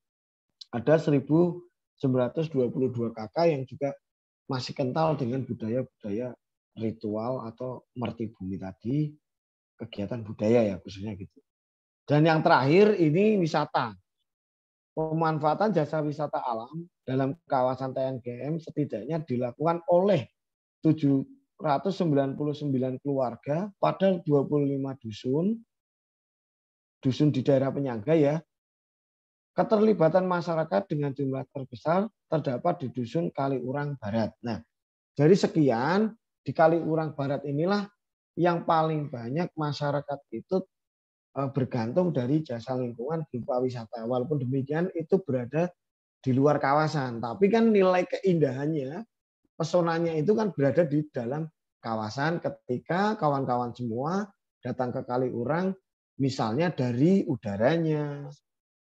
ada 1.922 KK yang juga masih kental dengan budaya-budaya ritual atau merti bumi tadi, kegiatan budaya ya khususnya gitu. Dan yang terakhir ini wisata. Pemanfaatan jasa wisata alam dalam kawasan TNGM setidaknya dilakukan oleh 799 keluarga pada 25 dusun di daerah penyangga ya. Keterlibatan masyarakat dengan jumlah terbesar terdapat di dusun Kaliurang Barat. Nah, dari sekian di Kaliurang Barat inilah yang paling banyak masyarakat itu bergantung dari jasa lingkungan berupa wisata. Walaupun demikian itu berada di luar kawasan, tapi kan nilai keindahannya, pesonanya itu kan berada di dalam kawasan ketika kawan-kawan semua datang ke Kaliurang, misalnya dari udaranya,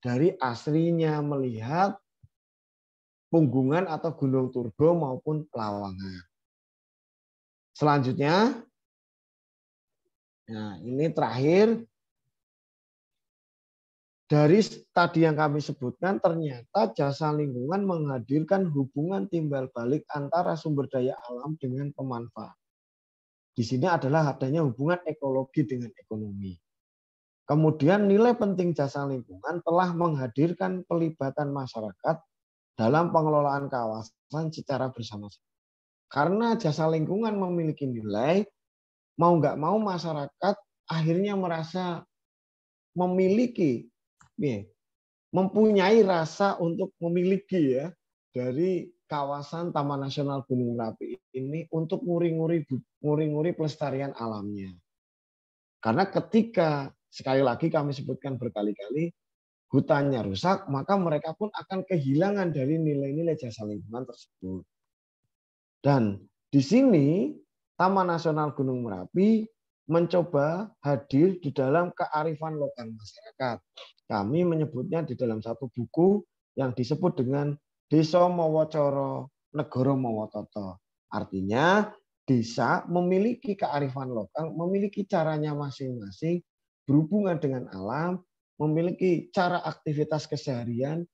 dari asrinya melihat Punggungan atau Gunung Turgo maupun Lawangan. Selanjutnya, nah ini terakhir, dari tadi yang kami sebutkan ternyata jasa lingkungan menghadirkan hubungan timbal balik antara sumber daya alam dengan pemanfaat. Di sini adalah adanya hubungan ekologi dengan ekonomi. Kemudian nilai penting jasa lingkungan telah menghadirkan pelibatan masyarakat dalam pengelolaan kawasan secara bersama-sama. Karena jasa lingkungan memiliki nilai, mau nggak mau masyarakat akhirnya merasa memiliki, mempunyai rasa untuk memiliki ya dari kawasan Taman Nasional Gunung Merapi ini untuk nguri-nguri pelestarian alamnya. Karena ketika sekali lagi kami sebutkan berkali-kali, hutannya rusak, maka mereka pun akan kehilangan dari nilai-nilai jasa lingkungan tersebut. Dan di sini Taman Nasional Gunung Merapi mencoba hadir di dalam kearifan lokal masyarakat. Kami menyebutnya di dalam satu buku yang disebut dengan Desa Mawacoro Negoro Mawatoto. Artinya desa memiliki kearifan lokal, memiliki caranya masing-masing, berhubungan dengan alam, memiliki cara aktivitas keseharian,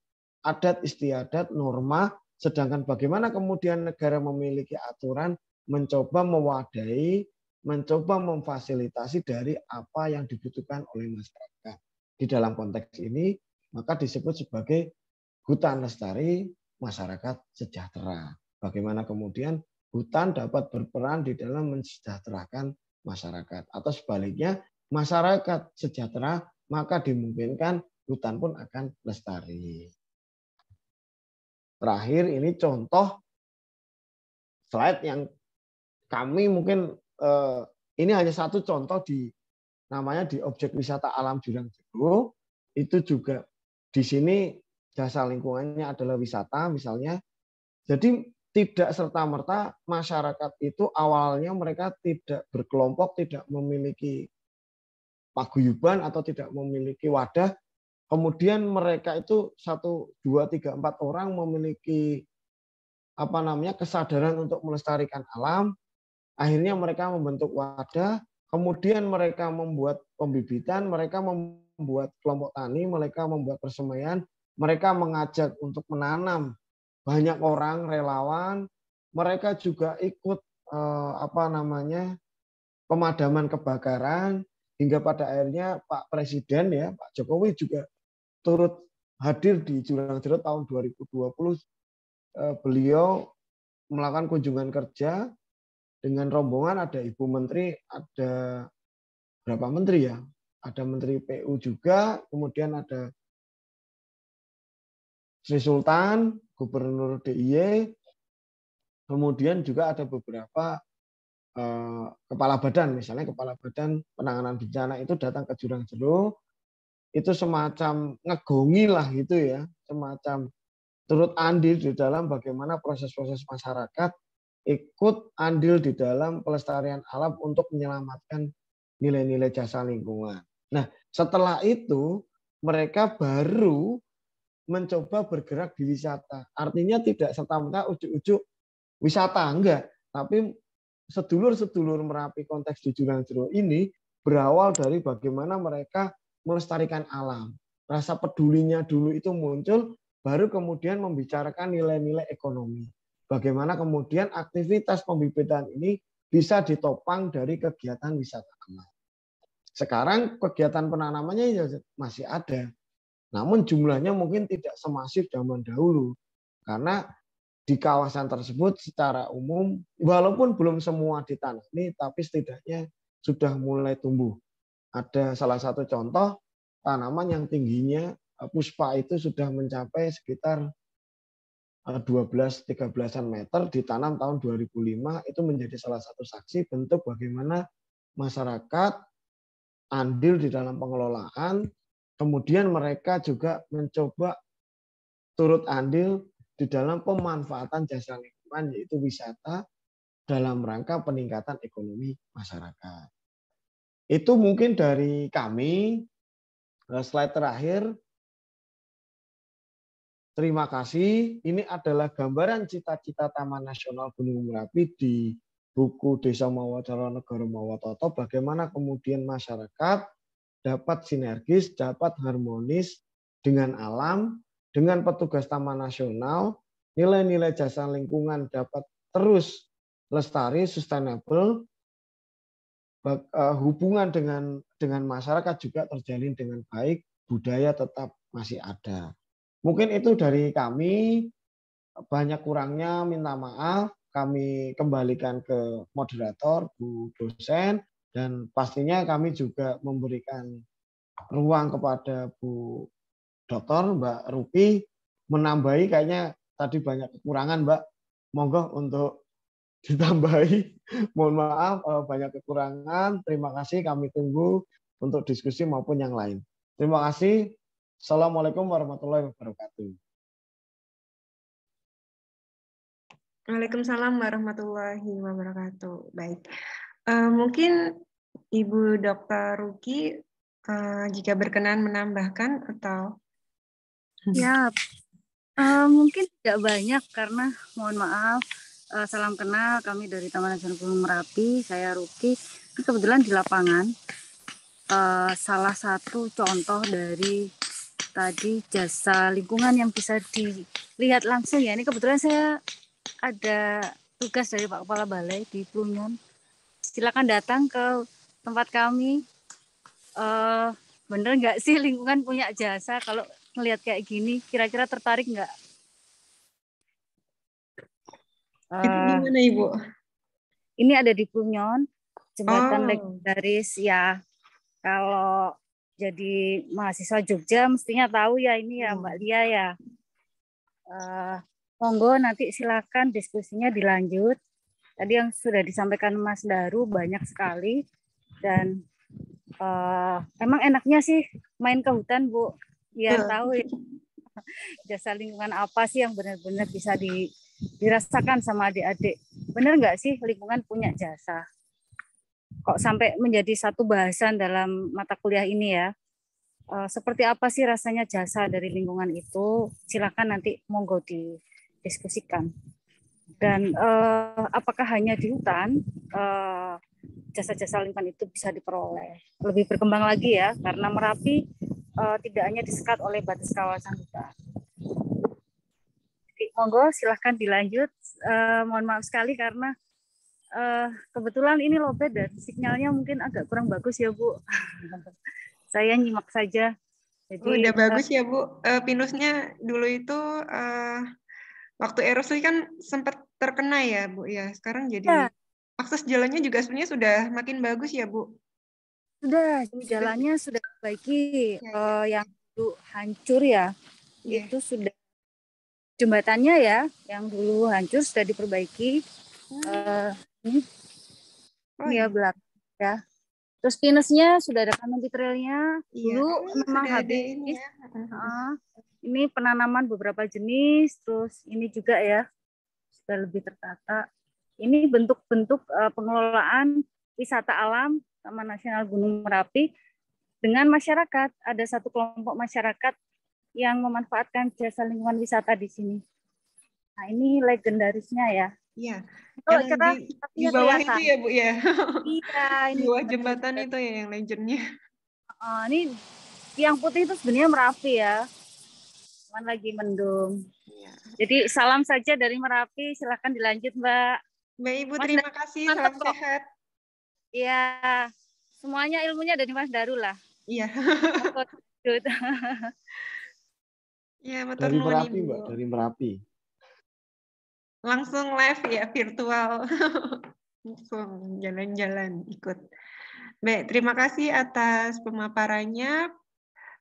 adat istiadat, norma, sedangkan bagaimana kemudian negara memiliki aturan, mencoba mewadahi, mencoba memfasilitasi dari apa yang dibutuhkan oleh masyarakat. Di dalam konteks ini, maka disebut sebagai hutan lestari masyarakat sejahtera. Bagaimana kemudian hutan dapat berperan di dalam mensejahterakan masyarakat. Atau sebaliknya, masyarakat sejahtera, maka dimungkinkan hutan pun akan lestari. Terakhir ini contoh slide yang kami mungkin ini hanya satu contoh namanya di objek wisata alam Jurang Jero. Itu juga di sini jasa lingkungannya adalah wisata misalnya. Jadi tidak serta-merta masyarakat itu awalnya mereka tidak berkelompok, tidak memiliki paguyuban atau tidak memiliki wadah. Kemudian mereka itu 1, 2, 3, 4 orang memiliki kesadaran untuk melestarikan alam. Akhirnya mereka membentuk wadah, kemudian mereka membuat pembibitan, mereka membuat kelompok tani, mereka membuat persemaian, mereka mengajak untuk menanam banyak orang relawan, mereka juga ikut pemadaman kebakaran, hingga pada akhirnya Pak Presiden ya, Pak Jokowi juga turut hadir di Jurang Jero tahun 2020. Beliau melakukan kunjungan kerja dengan rombongan, ada Ibu Menteri, ada berapa menteri ya? Ada Menteri PU juga, kemudian ada Sri Sultan, Gubernur DIY, kemudian juga ada beberapa kepala badan, misalnya Kepala Badan Penanganan Bencana itu datang ke Jurang Jero, itu semacam ngegongi lah gitu ya, semacam turut andil di dalam bagaimana proses-proses masyarakat ikut andil di dalam pelestarian alam untuk menyelamatkan nilai-nilai jasa lingkungan. Nah, setelah itu mereka baru mencoba bergerak di wisata. Artinya tidak serta-merta ujuk-ujuk wisata, enggak. Tapi sedulur-sedulur Merapi konteks di Jurang Jero ini berawal dari bagaimana mereka melestarikan alam. Rasa pedulinya dulu itu muncul, baru kemudian membicarakan nilai-nilai ekonomi. Bagaimana kemudian aktivitas pembibitan ini bisa ditopang dari kegiatan wisata alam. Sekarang kegiatan penanamannya masih ada, namun jumlahnya mungkin tidak semasif zaman dahulu. Karena di kawasan tersebut secara umum, walaupun belum semua ditanami, tapi setidaknya sudah mulai tumbuh. Ada salah satu contoh tanaman yang tingginya puspa itu sudah mencapai sekitar 12-13 meter, ditanam tahun 2005, itu menjadi salah satu saksi bentuk bagaimana masyarakat andil di dalam pengelolaan, kemudian mereka juga mencoba turut andil di dalam pemanfaatan jasa lingkungan, yaitu wisata, dalam rangka peningkatan ekonomi masyarakat. Itu mungkin dari kami. Slide terakhir. Terima kasih. Ini adalah gambaran cita-cita Taman Nasional Gunung Merapi di buku Desa Mawacoro Negoro Mawatoto. Bagaimana kemudian masyarakat dapat sinergis, dapat harmonis dengan alam, dengan petugas Taman Nasional, nilai-nilai jasa lingkungan dapat terus lestari, sustainable, hubungan dengan masyarakat juga terjalin dengan baik, budaya tetap masih ada. Mungkin itu dari kami, banyak kurangnya minta maaf, kami kembalikan ke moderator, Bu dosen, dan pastinya kami juga memberikan ruang kepada Bu Dokter, Mbak Rupi, menambahi kayaknya tadi banyak kekurangan, Mbak. Monggo untuk ditambahi. Mohon maaf banyak kekurangan. Terima kasih, kami tunggu untuk diskusi maupun yang lain. Terima kasih. Assalamualaikum warahmatullahi wabarakatuh. Waalaikumsalam warahmatullahi wabarakatuh. Baik, mungkin Ibu Dr. Ruki jika berkenan menambahkan atau Ya, mungkin tidak banyak karena mohon maaf, salam kenal, kami dari Taman Nasional Gunung Merapi, saya Ruki. Kebetulan di lapangan salah satu contoh dari tadi jasa lingkungan yang bisa dilihat langsung ya. Ini kebetulan saya ada tugas dari Pak Kepala Balai di Plunyon. Silakan datang ke tempat kami. Bener nggak sih lingkungan punya jasa? Kalau ngelihat kayak gini, kira-kira tertarik nggak? itu di mana Ibu? Ini ada di Plunyon, jembatan Oh. legendaris ya. Kalau jadi mahasiswa Jogja mestinya tahu ya ini ya Mbak Lia ya. Monggo nanti silakan diskusinya dilanjut. Tadi yang sudah disampaikan Mas Daru banyak sekali dan emang enaknya sih main ke hutan Bu, biar tahu ya, jasa lingkungan apa sih yang benar-benar bisa dirasakan sama adik-adik. Benar nggak sih lingkungan punya jasa? Kok sampai menjadi satu bahasan dalam mata kuliah ini ya? Seperti apa sih rasanya jasa dari lingkungan itu? Silakan nanti monggo didiskusikan. Dan apakah hanya di hutan jasa-jasa lingkungan itu bisa diperoleh? Lebih berkembang lagi ya, karena Merapi tidak hanya disekat oleh batas kawasan hutan. Jadi, monggo silahkan dilanjut. Mohon maaf sekali karena kebetulan ini lowbat dan sinyalnya mungkin agak kurang bagus ya Bu. Saya nyimak saja. Jadi, udah bagus ya Bu. Pinusnya dulu itu waktu erosi kan sempat terkena ya Bu ya. Sekarang jadi akses jalannya juga sebenarnya sudah makin bagus ya Bu. Sudah, jalannya sudah diperbaiki. Yang dulu hancur ya, itu sudah jembatannya ya, yang dulu hancur sudah diperbaiki. Ini ya belakang ya. Terus pinusnya sudah ada canopy trailnya. Dulu memang habis. Ini, ini penanaman beberapa jenis. Terus ini juga ya sudah lebih tertata. Ini bentuk-bentuk pengelolaan wisata alam Taman Nasional Gunung Merapi dengan masyarakat. Ada satu kelompok masyarakat yang memanfaatkan jasa lingkungan wisata di sini. Nah, ini legendarisnya ya. Iya. Kalau di bawah itu ya Bu ya. Iya, ini di bawah jembatan itu ya yang legendnya. Ini yang putih itu sebenarnya Merapi ya. Cuman lagi mendung. Iya. Jadi salam saja dari Merapi, silakan dilanjut Mbak. Mbak Ibu, terima kasih, salam sehat. Iya, semuanya ilmunya dari Mas Daru lah. Iya. Ya, dari Merapi Ibu. Mbak, dari Merapi. Langsung live ya, virtual. Langsung jalan-jalan ikut. Baik, terima kasih atas pemaparannya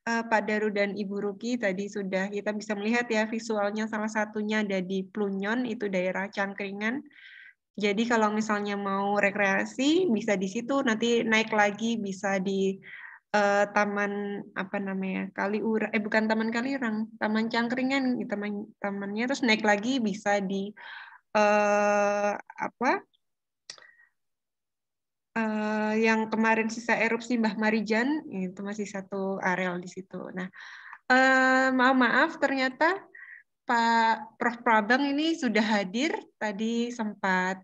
Pak Daru dan Ibu Ruki. Tadi sudah kita bisa melihat ya visualnya, salah satunya ada di Plunyon, itu daerah Cangkringan. Jadi kalau misalnya mau rekreasi bisa di situ, nanti naik lagi bisa di taman apa namanya Kaliurang, bukan Taman Kaliurang, Taman Cangkringan, tamannya, terus naik lagi bisa di yang kemarin sisa erupsi Mbah Marijan, itu masih satu areal di situ. Nah, maaf ternyata Pak Prof. Prabang ini sudah hadir, tadi sempat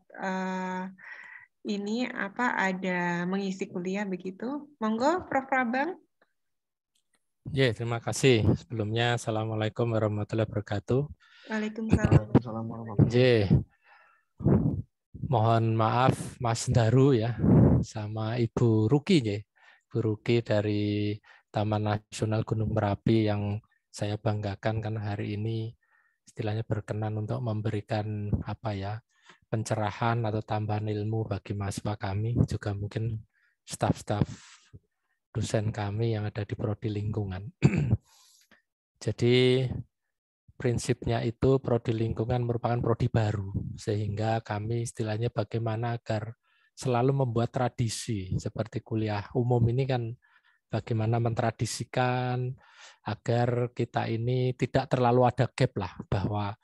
ada mengisi kuliah begitu. Monggo Prof. Prabang. Ya, terima kasih. Sebelumnya Assalamualaikum warahmatullahi wabarakatuh. Waalaikumsalam warahmatullahi wabarakatuh. Mohon maaf Mas Daru ya, sama Ibu Ruki ya. Ibu Ruki dari Taman Nasional Gunung Merapi yang saya banggakan karena hari ini istilahnya berkenan untuk memberikan pencerahan atau tambahan ilmu bagi mahasiswa kami, juga mungkin staf-staf dosen kami yang ada di Prodi Lingkungan. Jadi prinsipnya itu Prodi Lingkungan merupakan prodi baru, sehingga kami istilahnya bagaimana agar selalu membuat tradisi, seperti kuliah umum ini kan bagaimana mentradisikan agar kita ini tidak terlalu ada gap lah, bahwa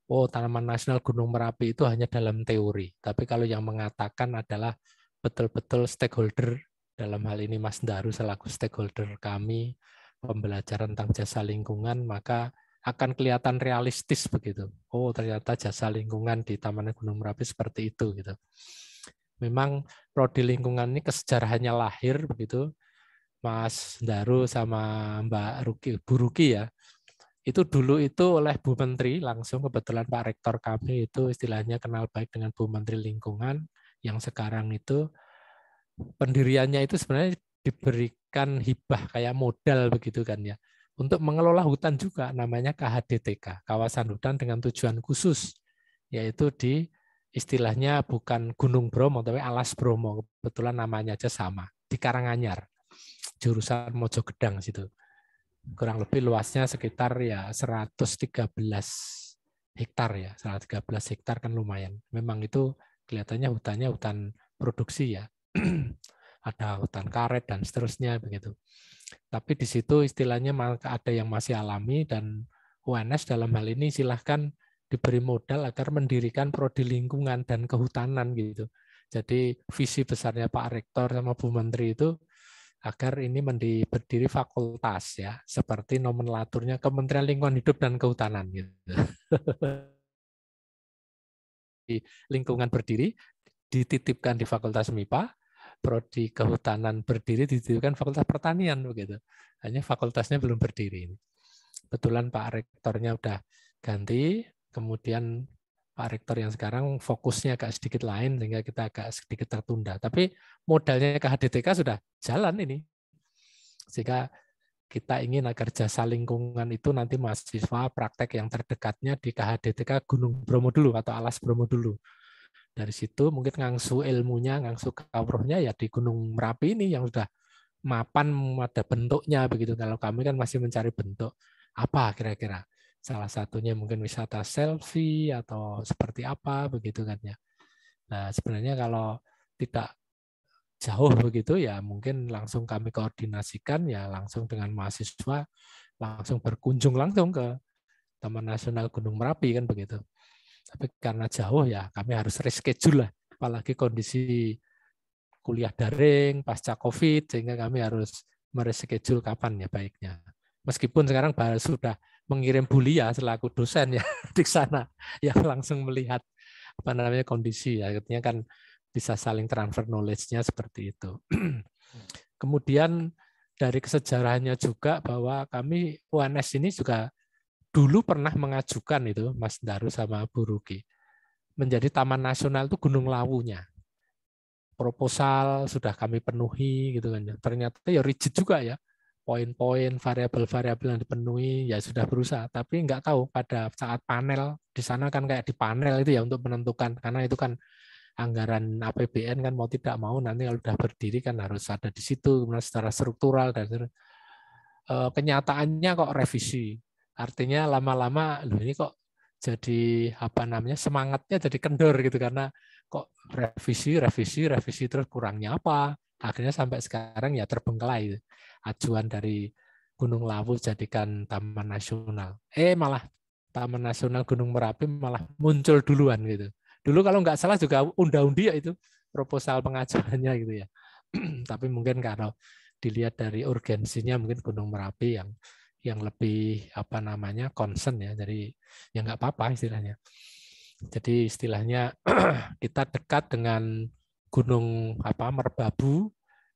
Taman Nasional Gunung Merapi itu hanya dalam teori, tapi kalau yang mengatakan adalah betul-betul stakeholder dalam hal ini Mas Daru selaku stakeholder kami pembelajaran tentang jasa lingkungan, maka akan kelihatan realistis begitu. Oh, ternyata jasa lingkungan di Taman Gunung Merapi seperti itu gitu. Memang prodi lingkungan ini kesejarahannya lahir begitu. Mas Daru sama Mbak Ruki, Bu Ruki ya. Itu dulu itu oleh Bu Menteri langsung, kebetulan Pak Rektor kami itu istilahnya kenal baik dengan Bu Menteri Lingkungan yang sekarang itu pendiriannya itu sebenarnya diberikan hibah kayak modal begitu kan ya. Untuk mengelola hutan juga namanya KHDTK, kawasan hutan dengan tujuan khusus, yaitu di istilahnya bukan Gunung Bromo tapi Alas Bromo, kebetulan namanya aja sama, di Karanganyar, jurusan Mojogedang situ. Kurang lebih luasnya sekitar ya 113 hektar ya, 113 hektar kan lumayan. Memang itu kelihatannya hutannya hutan produksi ya. Ada hutan karet dan seterusnya begitu. Tapi di situ istilahnya ada yang masih alami dan UNS dalam hal ini silahkan diberi modal agar mendirikan prodi lingkungan dan kehutanan gitu. Jadi visi besarnya Pak Rektor sama Bu Menteri itu agar ini berdiri fakultas ya, seperti nomenklaturnya Kementerian Lingkungan Hidup dan Kehutanan gitu. Lingkungan berdiri dititipkan di Fakultas MIPA, prodi kehutanan berdiri dititipkan Fakultas Pertanian begitu. Hanya fakultasnya belum berdiri. Kebetulan Pak Rektornya udah ganti, kemudian Pak Rektor yang sekarang fokusnya agak sedikit lain sehingga kita agak sedikit tertunda. Tapi modalnya KHDTK sudah jalan ini. Sehingga kita ingin agar jasa lingkungan itu nanti mahasiswa praktek yang terdekatnya di KHDTK Gunung Bromo dulu atau Alas Bromo dulu. Dari situ mungkin ngangsu ilmunya, ngangsu kawruhnya ya di Gunung Merapi ini yang sudah mapan ada bentuknya begitu. Kalau kami kan masih mencari bentuk apa kira-kira. Salah satunya mungkin wisata selfie atau seperti apa begitu kan ya. Nah, sebenarnya kalau tidak jauh begitu ya mungkin langsung kami koordinasikan ya langsung dengan mahasiswa langsung berkunjung langsung ke Taman Nasional Gunung Merapi kan begitu. Tapi karena jauh ya kami harus reschedule lah, apalagi kondisi kuliah daring pasca Covid sehingga kami harus mereschedule kapan ya baiknya. Meskipun sekarang baru sudah mengirim Bulia selaku dosen ya di sana yang langsung melihat apa namanya kondisi ya, artinya kan bisa saling transfer knowledge-nya seperti itu. Kemudian dari kesejarahannya juga bahwa kami UNS ini juga dulu pernah mengajukan itu Mas Daru sama Bu Ruki menjadi Taman Nasional itu Gunung Lawunya. Proposal sudah kami penuhi gitu kan ya. Ternyata ya rigid juga ya. Poin-poin, variabel-variabel yang dipenuhi ya sudah berusaha, tapi nggak tahu pada saat panel di sana kan kayak di panel itu ya untuk menentukan karena itu kan anggaran APBN kan mau tidak mau nanti kalau sudah berdiri kan harus ada di situ kemudian secara struktural dan kenyataannya kok revisi. Artinya lama-lama loh ini kok jadi apa namanya semangatnya jadi kendor gitu karena kok revisi terus kurangnya apa? Akhirnya sampai sekarang ya terbengkelai ajuan dari Gunung Lawu jadikan Taman Nasional. Malah Taman Nasional Gunung Merapi malah muncul duluan gitu. Dulu kalau nggak salah juga unda-undi ya itu proposal pengajuannya gitu ya. Tapi mungkin kalau dilihat dari urgensinya mungkin Gunung Merapi yang lebih apa namanya concern ya. Jadi ya nggak apa-apa istilahnya. Jadi istilahnya kita dekat dengan Gunung Merbabu.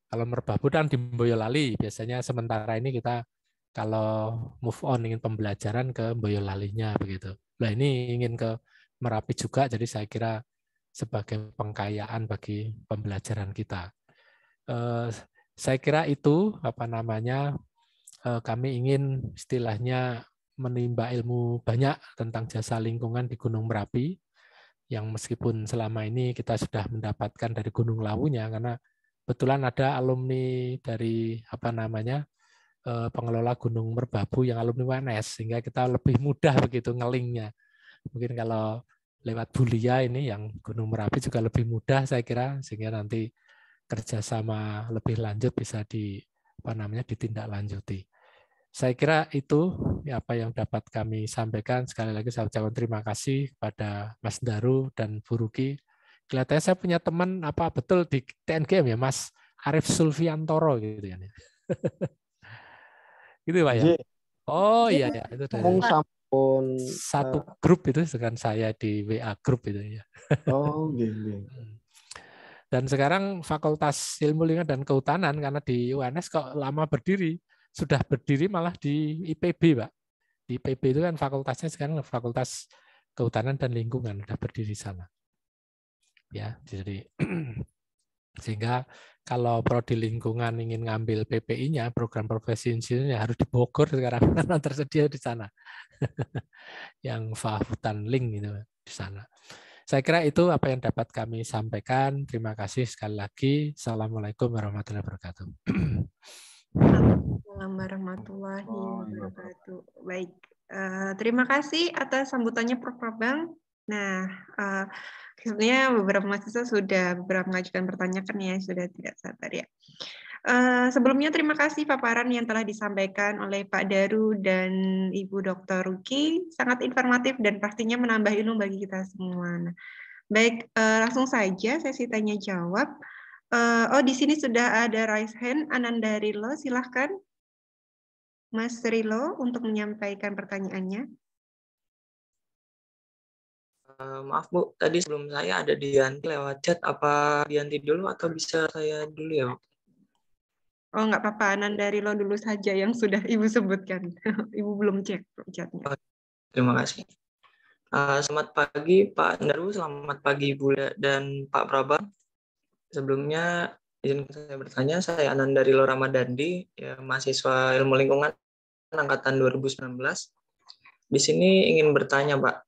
Kalau Merbabu kan di Boyolali. Biasanya sementara ini kita kalau move on ingin pembelajaran ke Boyolalinya begitu. Nah ini ingin ke Merapi juga. Jadi saya kira sebagai pengkayaan bagi pembelajaran kita. Saya kira itu apa namanya kami ingin istilahnya menimba ilmu banyak tentang jasa lingkungan di Gunung Merapi yang meskipun selama ini kita sudah mendapatkan dari Gunung Lawunya karena kebetulan ada alumni dari apa namanya pengelola Gunung Merbabu yang alumni UNS sehingga kita lebih mudah begitu ngelingnya. Mungkin kalau lewat Bulia ini yang Gunung Merapi juga lebih mudah saya kira sehingga nanti kerjasama lebih lanjut bisa ditindaklanjuti. Saya kira itu apa yang dapat kami sampaikan. Sekali lagi saya ucapkan terima kasih kepada Mas Daru dan Bu Ruki. Kelihatannya saya punya teman betul di TNGM ya Mas Arif Sulfiantoro gitu kan. Gitu Pak ya. Nggih, Oh iya ya, itu dari mung sampun satu grup itu dengan saya di WA grup itu ya. oh nggih nggih. Dan sekarang Fakultas Ilmu Lingkungan dan Kehutanan karena di UNS kok lama berdiri, sudah berdiri malah di IPB, Pak. Di IPB itu kan fakultasnya sekarang Fakultas Kehutanan dan Lingkungan sudah berdiri sana. Ya, jadi sehingga kalau prodi lingkungan ingin ngambil PPI-nya, program profesi insinyurnya harus di Bogor sekarang karena tersedia di sana. Yang Fahutan Link itu di sana. Saya kira itu apa yang dapat kami sampaikan. Terima kasih sekali lagi. Assalamualaikum warahmatullahi wabarakatuh. Assalamualaikum warahmatullahi wabarakatuh. Baik, terima kasih atas sambutannya Prof. Prabang. Nah, sebenarnya beberapa mahasiswa sudah mengajukan pertanyaan ya, sudah tidak sabar ya. Sebelumnya terima kasih paparan yang telah disampaikan oleh Pak Daru dan Ibu Dr. Ruki, sangat informatif dan pastinya menambah ilmu bagi kita semua. Nah, baik, langsung saja sesi tanya jawab. Di sini sudah ada raise hand Ananda Rilo, silahkan Mas Rilo untuk menyampaikan pertanyaannya. Maaf Bu, tadi sebelum saya ada Dianti lewat chat. Apa Dianti dulu atau bisa saya dulu ya Bu? Oh, nggak apa-apa, Ananda Rilo dulu saja yang sudah Ibu sebutkan. Ibu belum cek chatnya. Terima kasih. Selamat pagi Pak Daru, selamat pagi Bu dan Pak Prabang. Sebelumnya izin saya bertanya, saya Ananda Rilo Ramadandi, ya, mahasiswa Ilmu Lingkungan angkatan 2019. Di sini ingin bertanya Pak,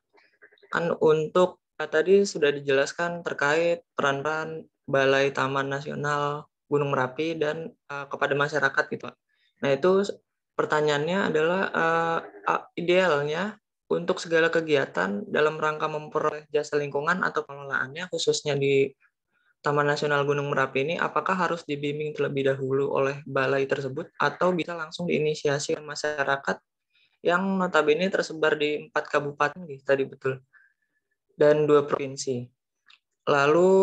kan untuk tadi sudah dijelaskan terkait peran-peran Balai Taman Nasional Gunung Merapi dan kepada masyarakat gitu. Nah itu pertanyaannya adalah idealnya untuk segala kegiatan dalam rangka memperoleh jasa lingkungan atau pengelolaannya khususnya di Taman Nasional Gunung Merapi ini apakah harus dibimbing terlebih dahulu oleh balai tersebut atau bisa langsung diinisiasi oleh masyarakat yang notabene tersebar di 4 kabupaten gitu, tadi betul, dan 2 provinsi. Lalu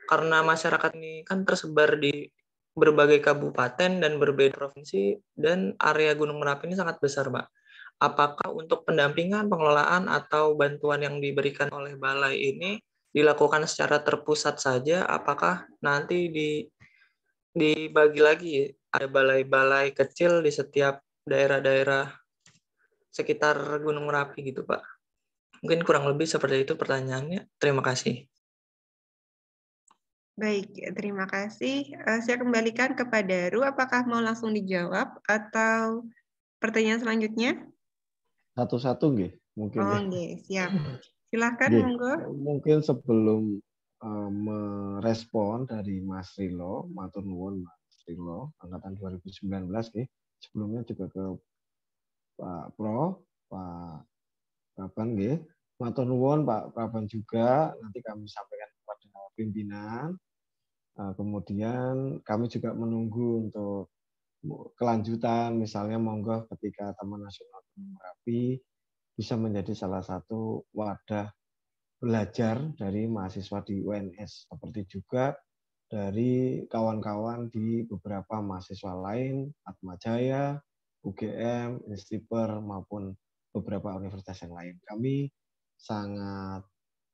karena masyarakat ini kan tersebar di berbagai kabupaten dan berbeda provinsi dan area Gunung Merapi ini sangat besar, Pak. Apakah untuk pendampingan, pengelolaan atau bantuan yang diberikan oleh balai ini dilakukan secara terpusat saja? Apakah nanti dibagi lagi ada balai-balai kecil di setiap daerah-daerah sekitar Gunung Merapi gitu, Pak? Mungkin kurang lebih seperti itu pertanyaannya. Terima kasih. Baik, terima kasih. Saya kembalikan kepada Ru, apakah mau langsung dijawab atau pertanyaan selanjutnya? Satu-satu nggih, mungkin ya. Nggih, siap. Silahkan, Nggih. monggo. Mungkin sebelum merespon dari Mas Rilo, matur nuwun Mas Rilo, angkatan 2019 nggih. Sebelumnya juga ke Pak Prof, Pak Praban nggih. Matur nuwun Pak Praban juga, nanti kami sampaikan kepada pimpinan. Kemudian kami juga menunggu untuk kelanjutan, misalnya monggo ketika Taman Nasional Gunung Merapi bisa menjadi salah satu wadah belajar dari mahasiswa di UNS, seperti juga dari kawan-kawan di beberapa mahasiswa lain, Atmajaya, UGM, Instiper, maupun beberapa universitas yang lain. Kami sangat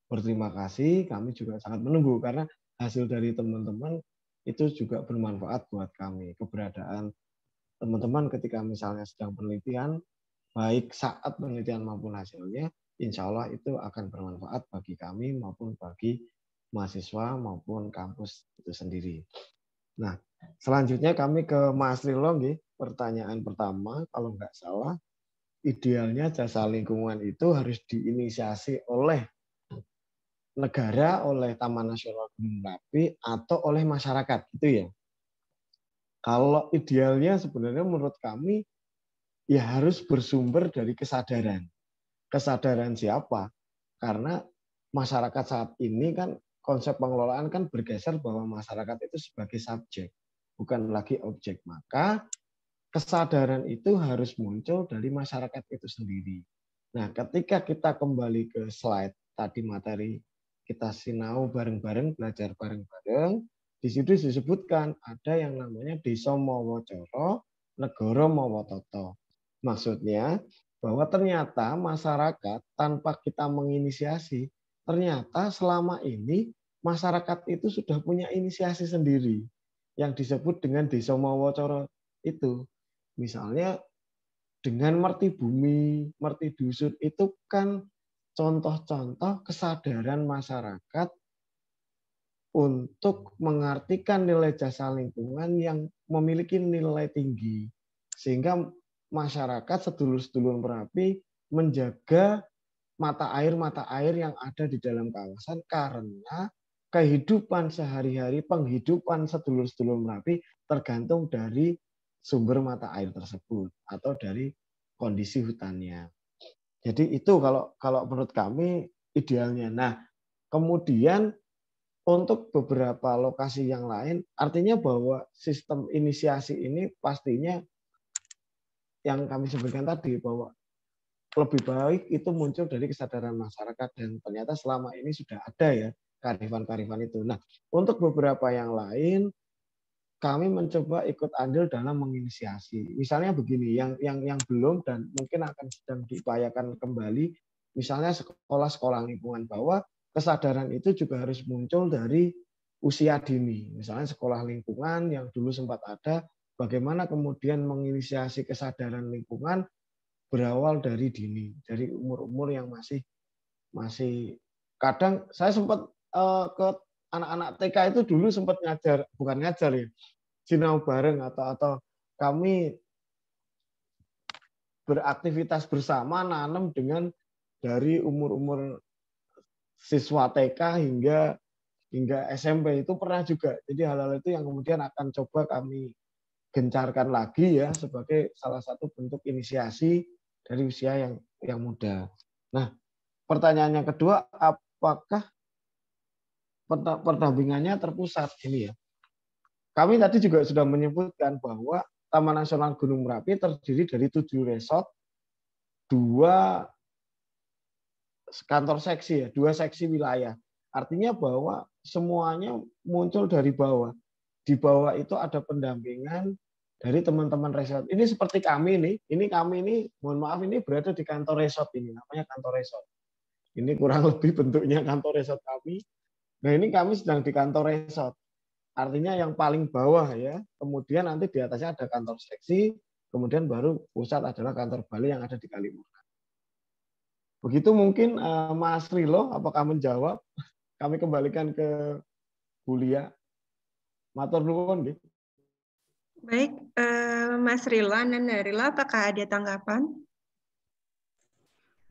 berterima kasih, kami juga sangat menunggu, karena hasil dari teman-teman itu juga bermanfaat buat kami. Keberadaan teman-teman ketika misalnya sedang penelitian, baik saat penelitian maupun hasilnya, insya Allah itu akan bermanfaat bagi kami maupun bagi mahasiswa maupun kampus itu sendiri. Nah, selanjutnya kami ke Mas Rilo, pertanyaan pertama, kalau nggak salah, idealnya jasa lingkungan itu harus diinisiasi oleh negara, oleh Taman Nasional Gunung Merapi, atau oleh masyarakat, gitu ya. Kalau idealnya sebenarnya menurut kami, ya harus bersumber dari kesadaran. Kesadaran siapa? Karena masyarakat saat ini kan konsep pengelolaan kan bergeser bahwa masyarakat itu sebagai subjek, bukan lagi objek. Maka kesadaran itu harus muncul dari masyarakat itu sendiri. Nah, ketika kita kembali ke slide tadi materi kita sinau bareng-bareng, belajar bareng-bareng, di situ disebutkan ada yang namanya Desa Mawa Cara, Negara Mawa Tata. Maksudnya bahwa ternyata masyarakat tanpa kita menginisiasi, ternyata selama ini masyarakat itu sudah punya inisiasi sendiri yang disebut dengan Desa Mawa Cara itu. Misalnya dengan merti bumi, merti dusun itu kan contoh-contoh kesadaran masyarakat untuk mengartikan nilai jasa lingkungan yang memiliki nilai tinggi. Sehingga masyarakat sedulur-sedulur Merapi menjaga mata air yang ada di dalam kawasan karena kehidupan sehari-hari, penghidupan sedulur-sedulur Merapi tergantung dari sumber mata air tersebut atau dari kondisi hutannya. Jadi itu kalau menurut kami idealnya. Nah, kemudian untuk beberapa lokasi yang lain, artinya bahwa sistem inisiasi ini pastinya yang kami sebutkan tadi bahwa lebih baik itu muncul dari kesadaran masyarakat dan ternyata selama ini sudah ada ya kearifan-kearifan itu. Nah, untuk beberapa yang lain kami mencoba ikut andil dalam menginisiasi. Misalnya begini, yang belum dan mungkin akan sedang diupayakan kembali, misalnya sekolah-sekolah lingkungan bahwa kesadaran itu juga harus muncul dari usia dini. Misalnya sekolah lingkungan yang dulu sempat ada, bagaimana kemudian menginisiasi kesadaran lingkungan berawal dari dini, dari umur-umur yang masih kadang saya sempat ke anak-anak TK itu dulu sempat ngajar, bukan ngajar ya, sinau bareng atau kami beraktivitas bersama nanam dengan dari umur-umur siswa TK hingga SMP itu pernah juga. Jadi hal-hal itu yang kemudian akan coba kami gencarkan lagi ya sebagai salah satu bentuk inisiasi dari usia yang muda. Nah, pertanyaan yang kedua, apakah pendampingannya terpusat ini ya? Kami tadi juga sudah menyebutkan bahwa Taman Nasional Gunung Merapi terdiri dari 7 resort, 2 kantor seksi ya, 2 seksi wilayah. Artinya bahwa semuanya muncul dari bawah. Di bawah itu ada pendampingan dari teman-teman resort. Ini seperti kami nih, mohon maaf ini berada di kantor resort ini, namanya kantor resort. Ini kurang lebih bentuknya kantor resort kami. Nah, ini kami sedang di kantor resort. Artinya yang paling bawah ya. Kemudian nanti di atasnya ada kantor seksi, kemudian baru pusat adalah kantor balai yang ada di Kaliurang. Begitu mungkin Mas Rilo, apakah menjawab? Kami kembalikan ke Bu Lia. Matur nuwun. Baik, Mas Rilo, Nanda Rilo, apakah ada tanggapan?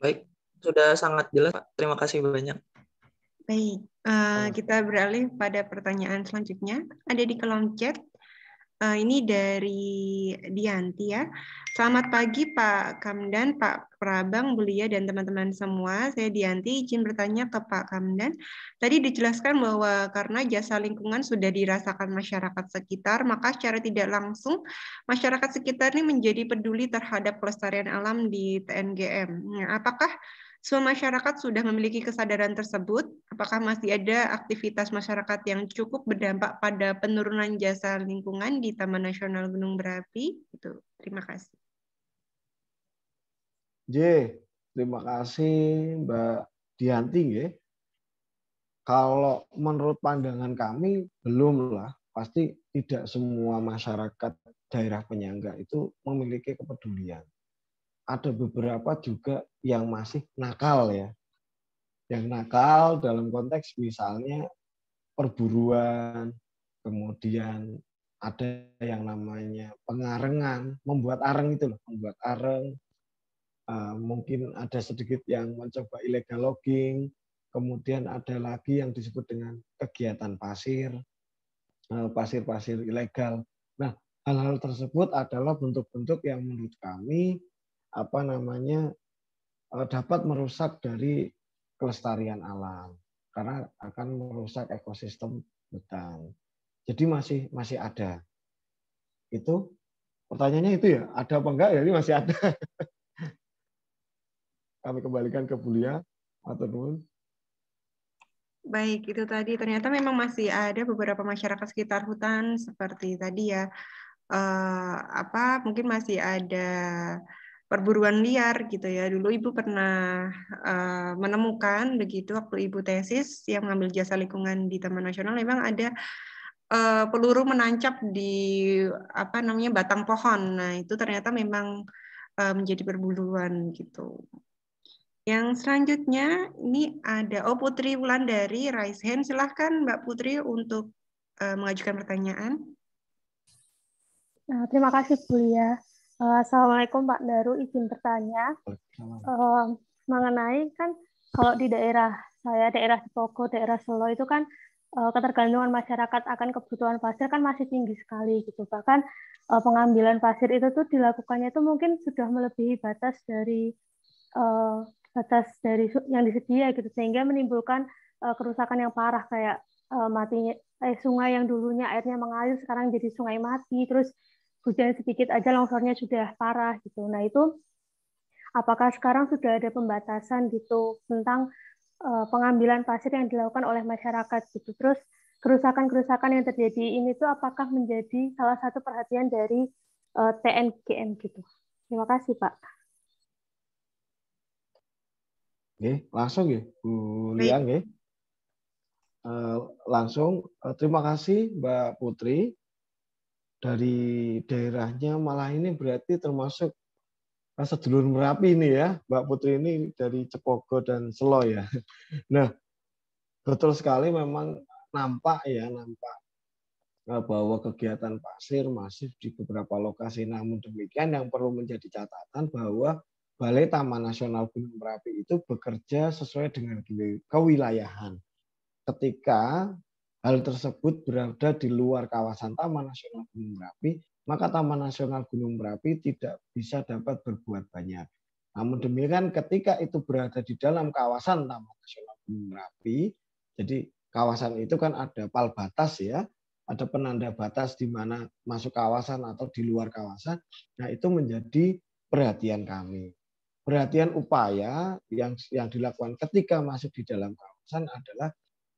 Baik, sudah sangat jelas, Pak. Terima kasih banyak. Baik, kita beralih pada pertanyaan selanjutnya. Ada di kolom chat. Ini dari Dianti ya. Selamat pagi Pak Kamdan, Pak Prabang, Bu Lia, dan teman-teman semua. Saya Dianti, izin bertanya ke Pak Kamdan. Tadi dijelaskan bahwa karena jasa lingkungan sudah dirasakan masyarakat sekitar, maka secara tidak langsung masyarakat sekitar ini menjadi peduli terhadap pelestarian alam di TNGM. Nah, apakah semua masyarakat sudah memiliki kesadaran tersebut? Apakah masih ada aktivitas masyarakat yang cukup berdampak pada penurunan jasa lingkungan di Taman Nasional Gunung Merapi? Itu. Terima kasih. Terima kasih Mbak Dianti. Kalau menurut pandangan kami, belum lah. Pasti tidak semua masyarakat daerah penyangga itu memiliki kepedulian. Ada beberapa juga yang masih nakal ya. Yang nakal dalam konteks misalnya perburuan, kemudian ada yang namanya pengarengan, membuat areng itu loh, membuat areng. Mungkin ada sedikit yang mencoba illegal logging, kemudian ada lagi yang disebut dengan kegiatan pasir ilegal. Nah, hal-hal tersebut adalah bentuk-bentuk yang menurut kami dapat merusak dari kelestarian alam karena akan merusak ekosistem hutan. Jadi masih ada. Itu pertanyaannya itu ya, ada apa enggak? Jadi masih ada. Kami kembalikan ke Bu Lia. Baik, itu tadi ternyata memang masih ada beberapa masyarakat sekitar hutan seperti tadi ya, mungkin masih ada perburuan liar gitu ya. Dulu Ibu pernah menemukan begitu waktu Ibu tesis yang mengambil jasa lingkungan di Taman Nasional, memang ada peluru menancap di batang pohon. Nah, itu ternyata memang menjadi perburuan gitu. Yang selanjutnya ini ada Putri Wulandari raise hand. Silahkan Mbak Putri untuk mengajukan pertanyaan. Nah, terima kasih Bu Lia. Assalamualaikum Pak Daru, izin bertanya mengenai kan kalau di daerah saya, daerah Cipogo, daerah Solo itu kan ketergantungan masyarakat akan kebutuhan pasir kan masih tinggi sekali gitu. Bahkan pengambilan pasir itu tuh dilakukannya itu mungkin sudah melebihi batas dari yang disedia gitu, sehingga menimbulkan kerusakan yang parah kayak matinya sungai yang dulunya airnya mengalir sekarang jadi sungai mati, terus hujan sedikit aja longsornya sudah parah gitu. Nah itu apakah sekarang sudah ada pembatasan gitu tentang pengambilan pasir yang dilakukan oleh masyarakat gitu. Terus kerusakan-kerusakan yang terjadi ini tuh apakah menjadi salah satu perhatian dari TNGM gitu. Terima kasih Pak. Langsung ya Bu Liang ya. Langsung terima kasih Mbak Putri. Dari daerahnya malah ini berarti termasuk sedulur Merapi ini ya, Mbak Putri ini dari Cipogo dan Selo ya. Nah, betul sekali memang nampak bahwa kegiatan pasir masif di beberapa lokasi. Namun demikian yang perlu menjadi catatan bahwa Balai Taman Nasional Gunung Merapi itu bekerja sesuai dengan kewilayahan. Ketika hal tersebut berada di luar kawasan Taman Nasional Gunung Merapi, maka Taman Nasional Gunung Merapi tidak bisa dapat berbuat banyak. Namun demikian ketika itu berada di dalam kawasan Taman Nasional Gunung Merapi, jadi kawasan itu kan ada pal batas ya, ada penanda batas di mana masuk kawasan atau di luar kawasan. Nah itu menjadi perhatian kami. Perhatian upaya yang dilakukan ketika masuk di dalam kawasan adalah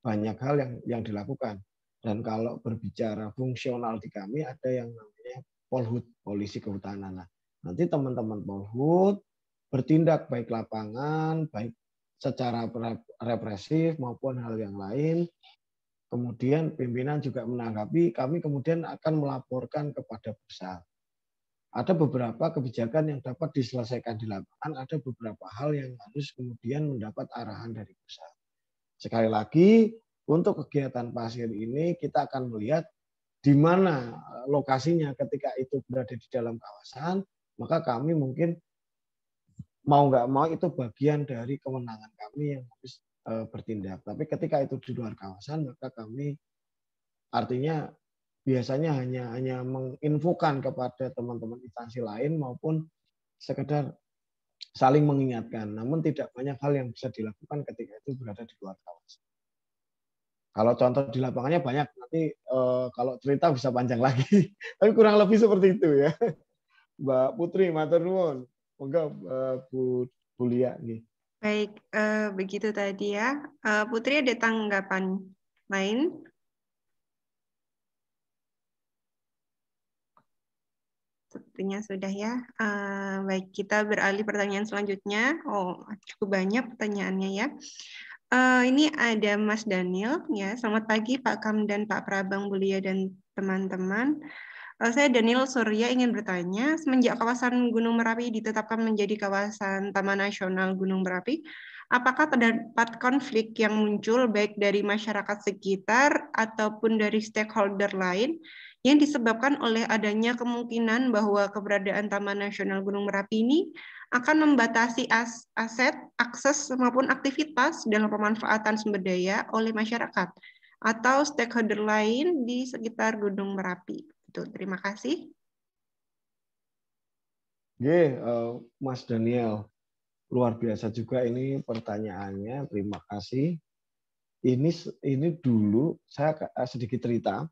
banyak hal yang dilakukan. Dan kalau berbicara fungsional di kami ada yang namanya Polhut, Polisi Kehutanan. Nah, nanti teman-teman Polhut bertindak baik lapangan, baik secara represif maupun hal yang lain. Kemudian pimpinan juga menanggapi, kami kemudian akan melaporkan kepada pusat. Ada beberapa kebijakan yang dapat diselesaikan di lapangan, ada beberapa hal yang harus kemudian mendapat arahan dari pusat. Sekali lagi, untuk kegiatan pasir ini kita akan melihat di mana lokasinya ketika itu berada di dalam kawasan, maka kami mungkin mau nggak mau itu bagian dari kewenangan kami yang harus bertindak. Tapi ketika itu di luar kawasan, maka kami artinya biasanya hanya menginfokan kepada teman-teman instansi lain maupun sekedar saling mengingatkan, namun tidak banyak hal yang bisa dilakukan ketika itu berada di luar kawasan. Kalau contoh di lapangannya banyak, nanti kalau cerita bisa panjang lagi. Tapi kurang lebih seperti itu ya. Mbak Putri, matur nuwun. Moga Bu Lia. Baik, begitu tadi ya. Putri ada tanggapan lain? Sepertinya sudah ya. Baik, kita beralih pertanyaan selanjutnya. Cukup banyak pertanyaannya ya. Ini ada Mas Daniel ya. Selamat pagi Pak Kam dan Pak Prabang, Bulia dan teman-teman. Saya Daniel Surya ingin bertanya, semenjak kawasan Gunung Merapi ditetapkan menjadi kawasan Taman Nasional Gunung Merapi, apakah terdapat konflik yang muncul baik dari masyarakat sekitar ataupun dari stakeholder lain yang disebabkan oleh adanya kemungkinan bahwa keberadaan Taman Nasional Gunung Merapi ini akan membatasi aset, akses, maupun aktivitas dalam pemanfaatan sumber daya oleh masyarakat atau stakeholder lain di sekitar Gunung Merapi. Terima kasih. Mas Daniel, luar biasa juga ini pertanyaannya. Terima kasih. Ini dulu saya sedikit cerita.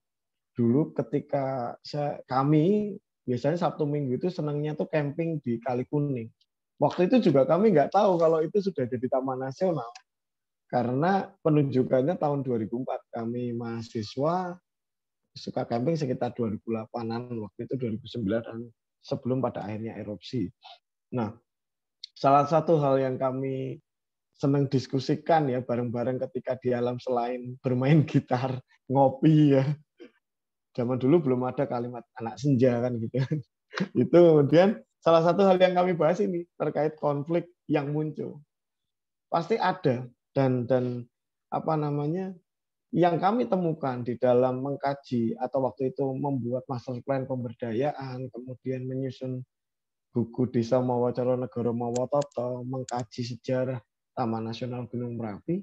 Dulu ketika kami biasanya Sabtu Minggu itu senangnya tuh camping di Kali Kuning. Waktu itu juga kami nggak tahu kalau itu sudah jadi Taman Nasional. Karena penunjukannya tahun 2004. Kami mahasiswa suka camping sekitar 2008-an, waktu itu 2009 dan sebelum pada akhirnya erupsi. Nah, salah satu hal yang kami senang diskusikan ya bareng-bareng ketika di alam selain bermain gitar, ngopi ya. Zaman dulu belum ada kalimat anak senja kan gitu. Itu kemudian salah satu hal yang kami bahas ini terkait konflik yang muncul. Pasti ada dan apa namanya yang kami temukan di dalam mengkaji atau waktu itu membuat master plan pemberdayaan, kemudian menyusun buku Desa Mawacoro Negoro Mawototo, mengkaji sejarah Taman Nasional Gunung Merapi,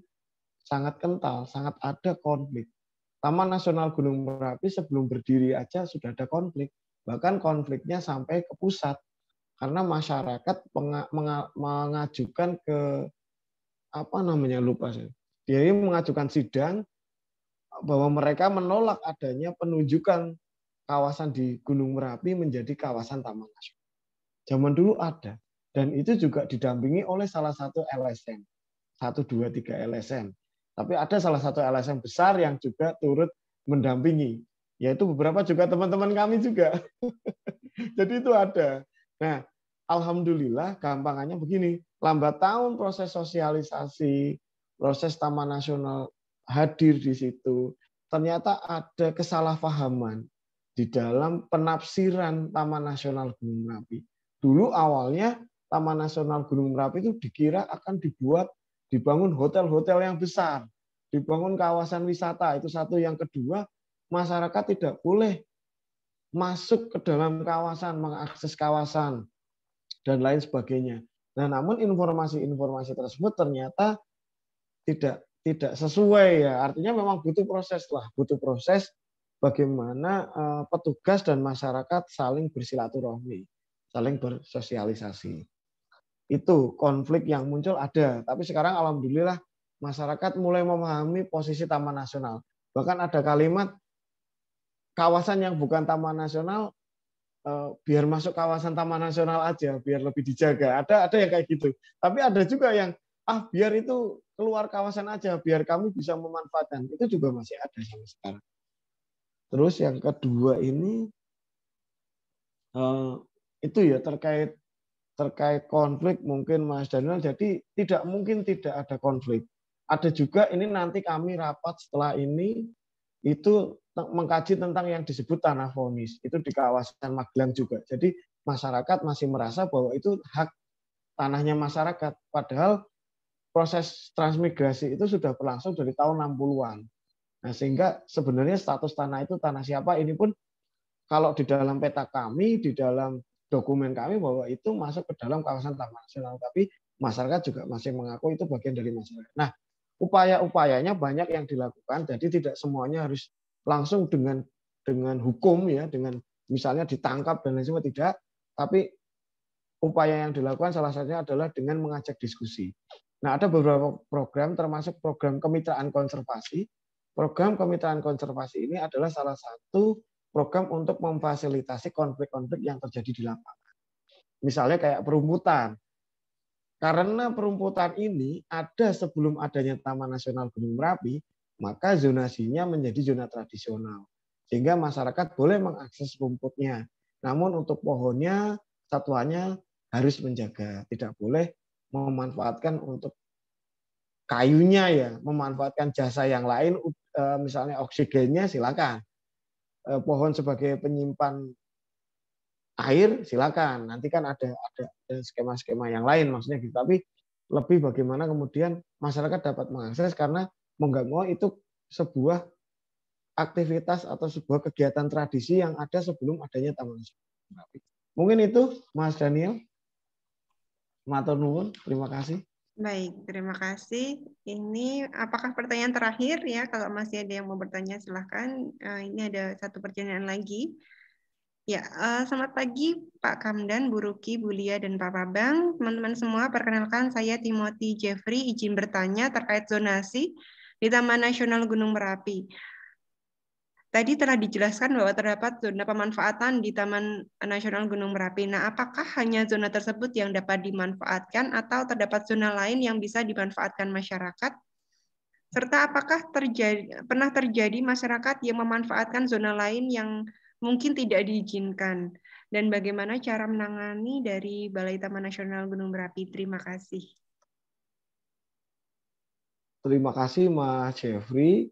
sangat kental, sangat ada konflik. Taman Nasional Gunung Merapi sebelum berdiri aja sudah ada konflik, bahkan konfliknya sampai ke pusat, karena masyarakat mengajukan ke apa namanya lupa saya. Dia mengajukan sidang bahwa mereka menolak adanya penunjukan kawasan di Gunung Merapi menjadi kawasan Taman Nasional. Zaman dulu ada, dan itu juga didampingi oleh salah satu LSM, 1, 2, 3 LSM. Tapi ada salah satu LSM besar yang juga turut mendampingi, yaitu beberapa juga teman-teman kami juga. Jadi itu ada. Nah, alhamdulillah gampangannya begini, lambat tahun proses sosialisasi, proses Taman Nasional hadir di situ, ternyata ada kesalahpahaman di dalam penafsiran Taman Nasional Gunung Merapi. Dulu awalnya Taman Nasional Gunung Merapi itu dikira akan dibangun hotel-hotel yang besar, dibangun kawasan wisata, itu satu. Yang kedua, masyarakat tidak boleh masuk ke dalam kawasan, mengakses kawasan, dan lain sebagainya. Nah, namun informasi-informasi tersebut ternyata tidak sesuai ya. Artinya memang butuh proses bagaimana petugas dan masyarakat saling bersilaturahmi, saling bersosialisasi. Itu konflik yang muncul ada, tapi sekarang alhamdulillah masyarakat mulai memahami posisi Taman Nasional. Bahkan ada kalimat kawasan yang bukan Taman Nasional biar masuk kawasan Taman Nasional aja, biar lebih dijaga. Ada yang kayak gitu. Tapi ada juga yang biar itu keluar kawasan aja, biar kami bisa memanfaatkan. Itu juga masih ada sampai sekarang. Terus yang kedua ini itu ya terkait konflik mungkin Mas Daniel. Jadi tidak mungkin tidak ada konflik. Ada juga ini nanti kami rapat setelah ini itu mengkaji tentang yang disebut tanah vonis. Itu di kawasan Magelang juga. Jadi masyarakat masih merasa bahwa itu hak tanahnya masyarakat. Padahal proses transmigrasi itu sudah berlangsung dari tahun 60-an. Nah, sehingga sebenarnya status tanah itu tanah siapa ini pun kalau di dalam peta kami, di dalam dokumen kami bahwa itu masuk ke dalam kawasan Taman Nasional. Tapi masyarakat juga masih mengaku itu bagian dari masyarakat. Nah, upaya-upayanya banyak yang dilakukan. Jadi tidak semuanya harus langsung dengan hukum ya, dengan misalnya ditangkap dan lain sebagainya, tidak. Tapi upaya yang dilakukan salah satunya adalah dengan mengajak diskusi. Nah, ada beberapa program termasuk program kemitraan konservasi. Program kemitraan konservasi ini adalah salah satu program untuk memfasilitasi konflik-konflik yang terjadi di lapangan. Misalnya kayak perumputan. Karena perumputan ini ada sebelum adanya Taman Nasional Gunung Merapi, maka zonasinya menjadi zona tradisional. Sehingga masyarakat boleh mengakses rumputnya. Namun untuk pohonnya, satuannya harus menjaga. Tidak boleh memanfaatkan untuk kayunya ya, memanfaatkan jasa yang lain, misalnya oksigennya silakan. Pohon sebagai penyimpan air silakan. Nanti kan ada skema-skema yang lain maksudnya gitu. Tapi lebih bagaimana kemudian masyarakat dapat mengakses, karena mau nggak mau itu sebuah aktivitas atau sebuah kegiatan tradisi yang ada sebelum adanya Taman Nasional. Mungkin itu Mas Daniel. Matur nuwun, terima kasih. Baik, terima kasih. Ini apakah pertanyaan terakhir ya? Kalau masih ada yang mau bertanya silahkan. Ini ada satu pertanyaan lagi. Ya, selamat pagi Pak Kamdan, Bu Ruki, Bu Lia, dan Pak Pabang. Teman-teman semua, perkenalkan saya Timothy Jeffrey, izin bertanya terkait zonasi di Taman Nasional Gunung Merapi. Tadi telah dijelaskan bahwa terdapat zona pemanfaatan di Taman Nasional Gunung Merapi. Nah, apakah hanya zona tersebut yang dapat dimanfaatkan atau terdapat zona lain yang bisa dimanfaatkan masyarakat? Serta apakah pernah terjadi masyarakat yang memanfaatkan zona lain yang mungkin tidak diizinkan? Dan bagaimana cara menangani dari Balai Taman Nasional Gunung Merapi? Terima kasih. Terima kasih Mas Jeffrey.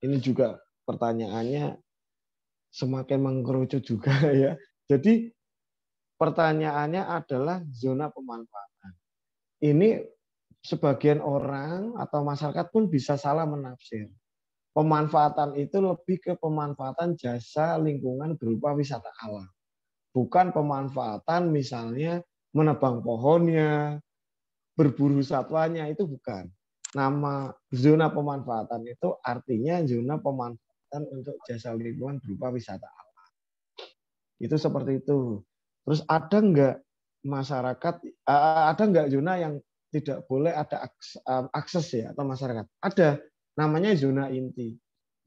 Ini juga pertanyaannya semakin mengkerucut juga ya. Jadi pertanyaannya adalah zona pemanfaatan. Ini sebagian orang atau masyarakat pun bisa salah menafsir. Pemanfaatan itu lebih ke pemanfaatan jasa lingkungan berupa wisata alam. Bukan pemanfaatan misalnya menebang pohonnya, berburu satwanya, itu bukan. Nama zona pemanfaatan itu artinya zona pemanfaatan untuk jasa lingkungan berupa wisata alam. Itu seperti itu. Terus ada enggak masyarakat, ada enggak zona yang tidak boleh ada akses ya atau masyarakat? Ada, namanya zona inti.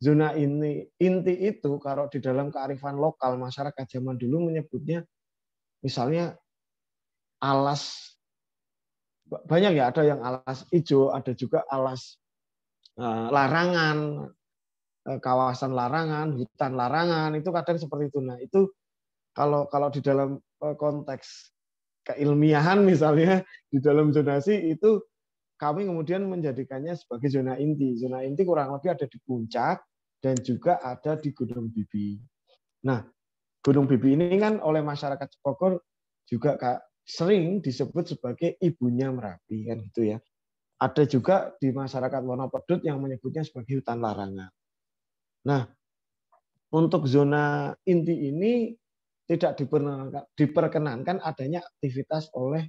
Zona inti itu kalau di dalam kearifan lokal masyarakat zaman dulu menyebutnya misalnya alas, banyak ya, ada yang alas hijau, ada juga alas larangan, kawasan larangan, hutan larangan, itu kadang seperti itu. Nah, itu kalau di dalam konteks keilmiahan misalnya di dalam zonasi itu kami kemudian menjadikannya sebagai zona inti. Zona inti kurang lebih ada di puncak dan juga ada di Gunung Bibi. Nah, Gunung Bibi ini kan oleh masyarakat Bogor juga sering disebut sebagai ibunya Merapi kan gitu ya. Ada juga di masyarakat Wonopedut yang menyebutnya sebagai hutan larangan. Nah, untuk zona inti ini tidak diperkenankan adanya aktivitas oleh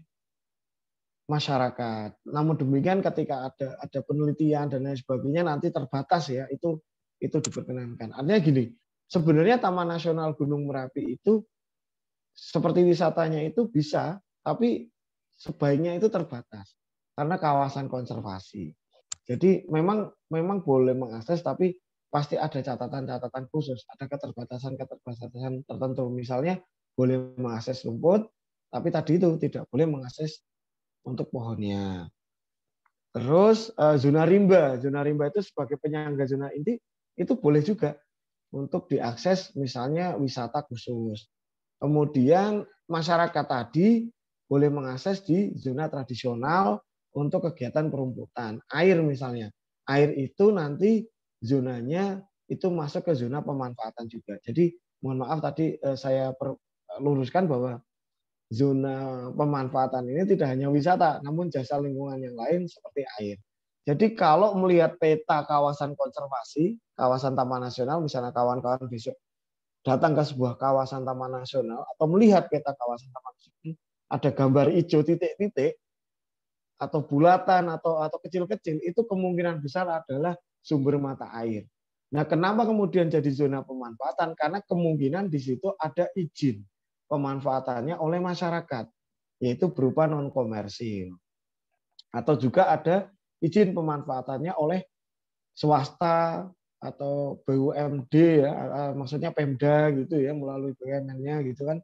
masyarakat. Namun demikian ketika ada penelitian dan lain sebagainya nanti terbatas ya, itu diperkenankan. Artinya gini, sebenarnya Taman Nasional Gunung Merapi itu seperti wisatanya itu bisa, tapi sebaiknya itu terbatas karena kawasan konservasi. Jadi memang boleh mengakses, tapi pasti ada catatan-catatan khusus, ada keterbatasan tertentu. Misalnya boleh mengakses rumput, tapi tadi itu tidak boleh mengakses untuk pohonnya. Terus zona rimba itu sebagai penyangga zona inti itu boleh juga untuk diakses misalnya wisata khusus. Kemudian masyarakat tadi boleh mengakses di zona tradisional untuk kegiatan perumputan. Air misalnya. Air itu nanti zonanya itu masuk ke zona pemanfaatan juga. Jadi mohon maaf tadi saya luruskan bahwa zona pemanfaatan ini tidak hanya wisata, namun jasa lingkungan yang lain seperti air. Jadi kalau melihat peta kawasan konservasi, kawasan Taman Nasional, misalnya kawan-kawan besok datang ke sebuah kawasan Taman Nasional atau melihat peta kawasan Taman Nasional, ada gambar hijau titik-titik atau bulatan atau kecil-kecil, itu kemungkinan besar adalah sumber mata air. Nah, kenapa kemudian jadi zona pemanfaatan? Karena kemungkinan di situ ada izin pemanfaatannya oleh masyarakat, yaitu berupa non-komersil. Atau juga ada izin pemanfaatannya oleh swasta atau BUMD ya, maksudnya Pemda gitu ya, melalui BUMN-nya gitu kan.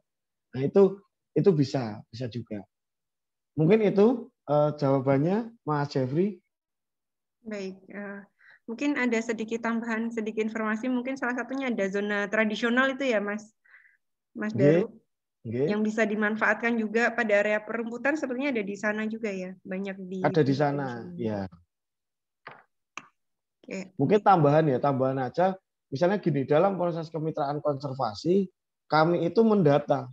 Nah, itu bisa juga. Mungkin itu jawabannya Mas Jeffrey. Baik, mungkin ada sedikit tambahan, sedikit informasi, mungkin salah satunya ada zona tradisional itu ya Mas Daru, yang bisa dimanfaatkan juga pada area perumputan, sepertinya ada di sana juga ya, banyak di. Ada di sana, ya. Oke. Mungkin tambahan aja, misalnya gini, dalam proses kemitraan konservasi, kami itu mendata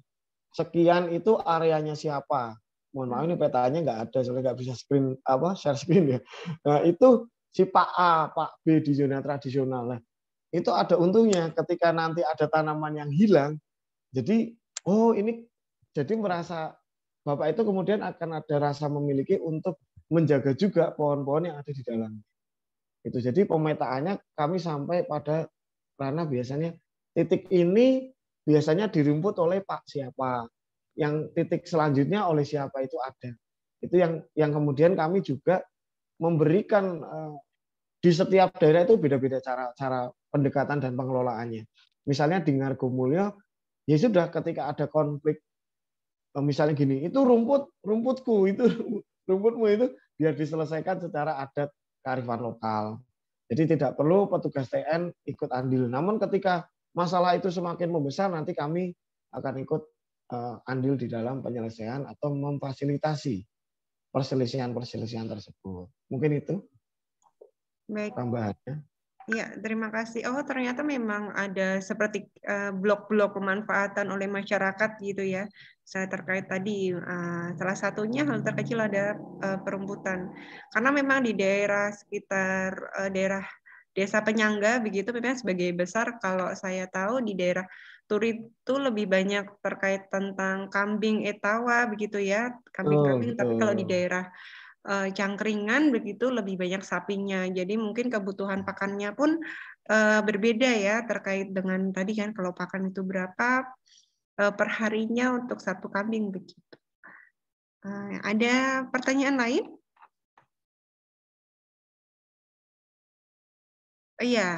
sekian itu areanya siapa. Mohon maaf ini petanya nggak ada, soalnya nggak bisa share screen ya. Nah, itu si Pak A, Pak B di zona tradisional. Nah, itu ada untungnya ketika nanti ada tanaman yang hilang. Jadi, ini jadi merasa Bapak itu kemudian akan ada rasa memiliki untuk menjaga juga pohon-pohon yang ada di dalam. Itu jadi pemetaannya kami sampai pada ranah biasanya titik ini biasanya dirumput oleh Pak siapa, yang titik selanjutnya oleh siapa itu ada. Itu yang kemudian kami juga memberikan di setiap daerah itu beda-beda cara pendekatan dan pengelolaannya. Misalnya di Ngargomulyo, ya sudah ketika ada konflik, misalnya gini, itu rumputku, itu rumputmu itu biar diselesaikan secara adat kearifan lokal. Jadi tidak perlu petugas TN ikut andil. Namun ketika masalah itu semakin membesar, nanti kami akan ikut andil di dalam penyelesaian atau memfasilitasi perselisihan-perselisihan tersebut. Mungkin itu Baik. tambahannya. Ya, terima kasih. Oh, ternyata memang ada seperti blok-blok pemanfaatan oleh masyarakat gitu ya. Saya terkait tadi salah satunya hal terkecil ada perumputan. Karena memang di daerah sekitar daerah desa penyangga begitu memang sebagai besar kalau saya tahu di daerah Turi itu lebih banyak terkait tentang kambing etawa begitu ya, kambing-kambing. Tapi kalau di daerah Cangkringan begitu lebih banyak sapinya. Jadi mungkin kebutuhan pakannya pun berbeda ya terkait dengan tadi kan kalau pakan itu berapa per harinya untuk satu kambing begitu. Ada pertanyaan lain? Iya,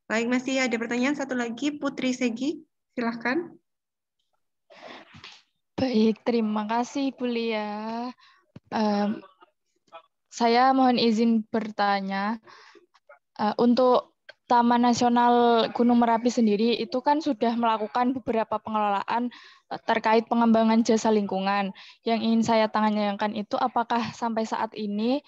baik masih ada pertanyaan satu lagi Putri Segi, silahkan. Baik, terima kasih Bu Lia. Saya mohon izin bertanya, untuk Taman Nasional Gunung Merapi sendiri itu kan sudah melakukan beberapa pengelolaan terkait pengembangan jasa lingkungan. Yang ingin saya tanyakan itu apakah sampai saat ini